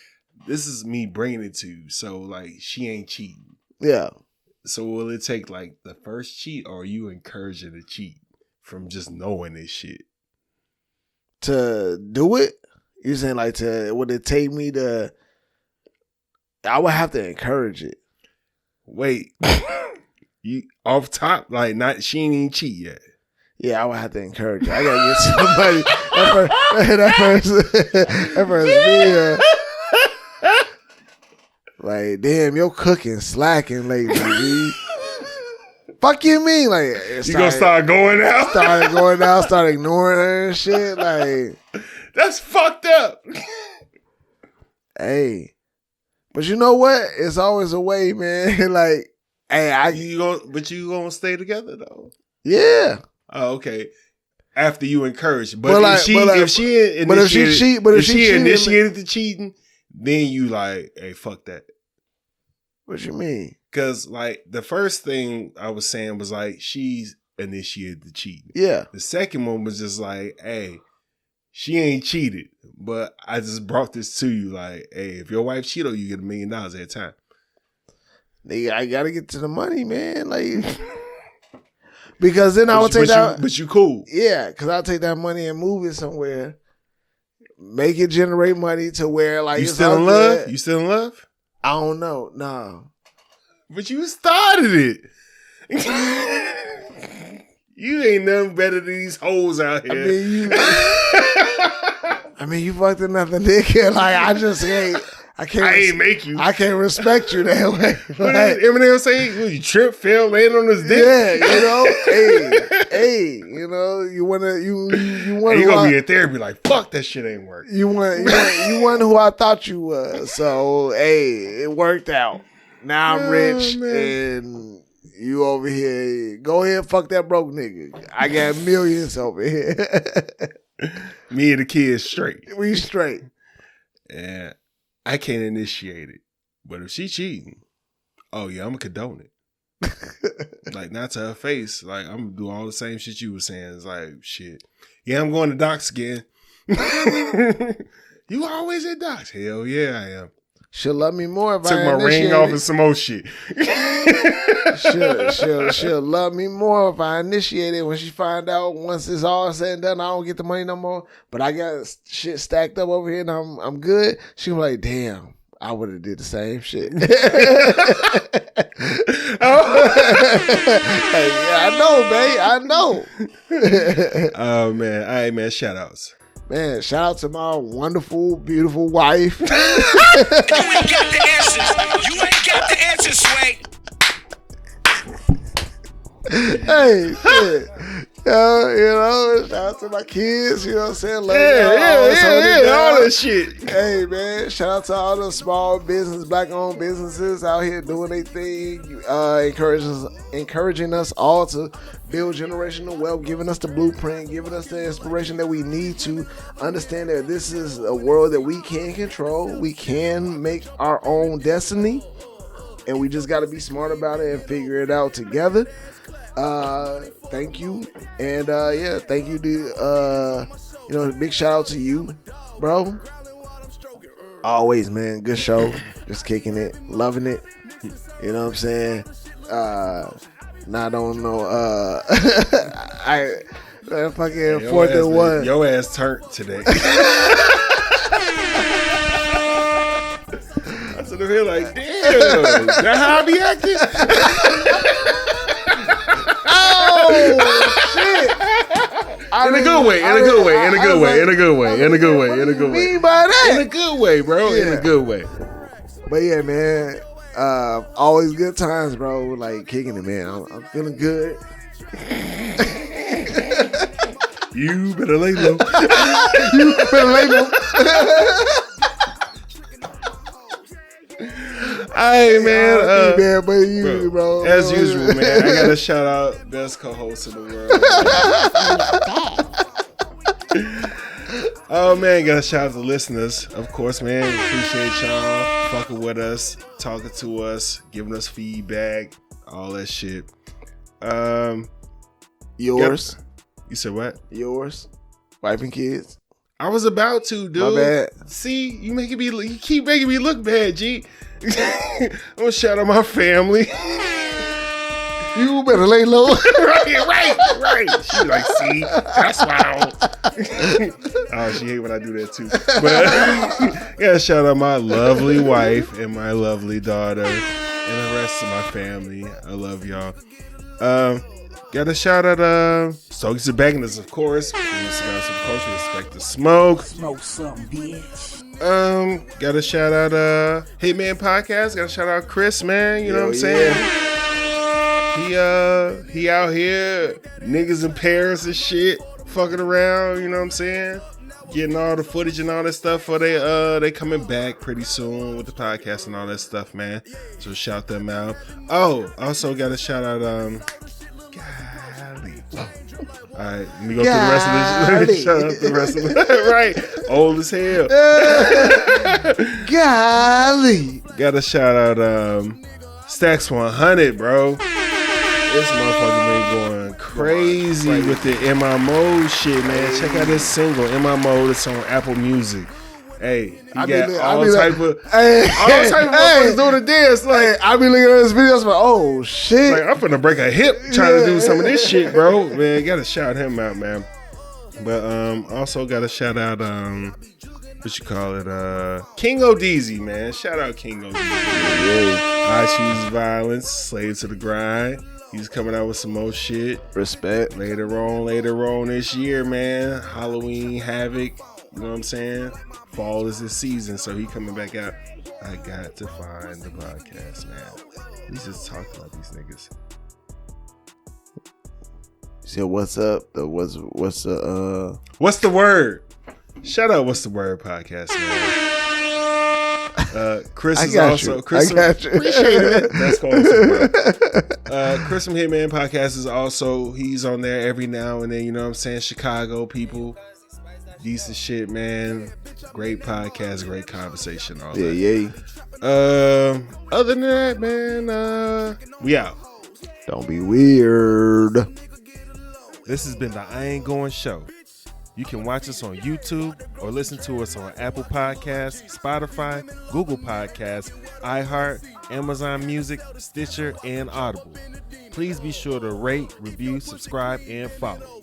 this is me bringing it to you. So like she ain't cheating. Yeah. So will it take like the first cheat or are you encouraging to cheat from just knowing this shit? To do it? You saying like would it take me to, I would have to encourage it. Wait, you off top, like not she ain't even cheat yet. Yeah, I would have to encourage it. I gotta get somebody that first video. Like, damn, your cooking slacking lately, dude. Fuck you mean? Like, you gonna start going out? Start ignoring her and shit. Like, that's fucked up. Hey. But you know what? It's always a way, man. Like, hey, you gonna stay together though? Yeah. Oh, okay. After you encourage, but if she initiated the cheating, then you like, hey, fuck that. What you mean? Because like the first thing I was saying was like she's initiated the cheating. Yeah. The second one was just like, hey, she ain't cheated, but I just brought this to you. Like, hey, if your wife cheat on you, get $1 million at a time. Nigga, I gotta get to the money, man. Like, because then I would take that. But you cool. Yeah, because I'll take that money and move it somewhere, make it generate money to where like you still in love. Good. You still in love? I don't know. No. But you started it. You ain't nothing better than these hoes out here. I mean, you fucked another nigga. Like, I ain't make you. I can't respect you that way. What did Eminem say? You trip, fell, landed on his dick. Yeah, you know. hey, you know, you wanna. You gonna be in therapy like, fuck, that shit ain't work. You want who I thought you was. So hey, it worked out. Now I'm rich and you over here. Go ahead, fuck that broke nigga. I got millions over here. Me and the kids straight. We straight. Yeah, I can't initiate it. But if she cheating, oh yeah, I'm gonna condone it. Like, not to her face. Like, I'm gonna do all the same shit you were saying. It's like, shit. Yeah, I'm going to Doc's again. You always at Doc's? Hell yeah, I am. She'll love me more if Took my ring off and some more shit. She'll love me more if I initiate it. When she find out, once it's all said and done, I don't get the money no more. But I got shit stacked up over here and I'm good. She was like, damn, I would have did the same shit. Hey, yeah, I know, babe. I know. Oh man, all right, man. Shout outs. Man, shout out to my wonderful, beautiful wife. You ain't got the answers. You ain't got the answers, Sway. Hey, shit. You know, shout out to my kids, you know what I'm saying? Love all that shit. Hey, man, shout out to all the small business, black-owned businesses out here doing their thing, encouraging us all to build generational wealth, giving us the blueprint, giving us the inspiration that we need to understand that this is a world that we can control. We can make our own destiny, and we just got to be smart about it and figure it out together. Thank you. And yeah, thank you to big shout out to you, bro. Always, man, good show. Just kicking it, loving it. You know what I'm saying? I don't know. I fucking 4th and 1. Your ass turned today. I sit up here like, damn, is that how I be acting? Oh shit! In a good way. Mean by that? In a good way, bro. Yeah. In a good way. But yeah, man. Always good times, bro. Like kicking it, man. I'm feeling good. You better lay low. Hey man, but you, bro. As usual, man. I gotta shout out best co-host in the world. Oh man, gotta shout out to the listeners, of course, man. Appreciate y'all fucking with us, talking to us, giving us feedback, all that shit. Yours. Yep. You said what? Yours. Wife and kids. I was about to, dude. My bad. See, you keep making me look bad, G. I'm gonna shout out my family. You better lay low. right. She like, see, that's why. Oh, she hate when I do that too. But yeah, shout out my lovely wife and my lovely daughter and the rest of my family. I love y'all. Got a shout out Stokes and Bagners, of course. Some culture, respect the smoke. Smoke something, bitch. Got a shout out Hitman Podcast. Got a shout out Chris, man. You know what I'm saying? He out here niggas in Paris and shit, fucking around. You know what I'm saying? getting all the footage and all that stuff for they coming back pretty soon with the podcast and all that stuff, man. So shout them out. Oh, also got to shout out golly. All right, let me go through the rest of this. Shout out the rest of it. Right, old as hell. Golly. Got to shout out Stacks 100, bro. This motherfucker been going crazy with the MMO shit, man. Check out this single, MMO. It's on Apple Music. Hey, he got all type of motherfuckers doing the dance. Like, I be looking at this video, I'm like, oh shit. Like, I'm finna break a hip trying to do some of this shit, bro. Man, gotta shout him out, man. But also gotta shout out what you call it? King O'Deezy, man. Shout out King O'Deezy. I Choose Violence, Slave to the Grind. He's coming out with some more shit. Respect. Later on this year, man. Halloween Havoc. You know what I'm saying? Fall is his season, so he coming back out. I got to find the podcast, man. We just talk about these niggas. So what's up? What's the word? Shout out What's the Word podcast, man. Chris is also Chris. Appreciate it. That's called Chris from Hitman Podcast is also, he's on there every now and then. You know what I'm saying? Chicago people, decent shit, man. Great podcast, great conversation. All that. Yeah. Other than that, man, we out. Don't be weird. This has been the I Ain't Going Show. You can watch us on YouTube or listen to us on Apple Podcasts, Spotify, Google Podcasts, iHeart, Amazon Music, Stitcher, and Audible. Please be sure to rate, review, subscribe, and follow.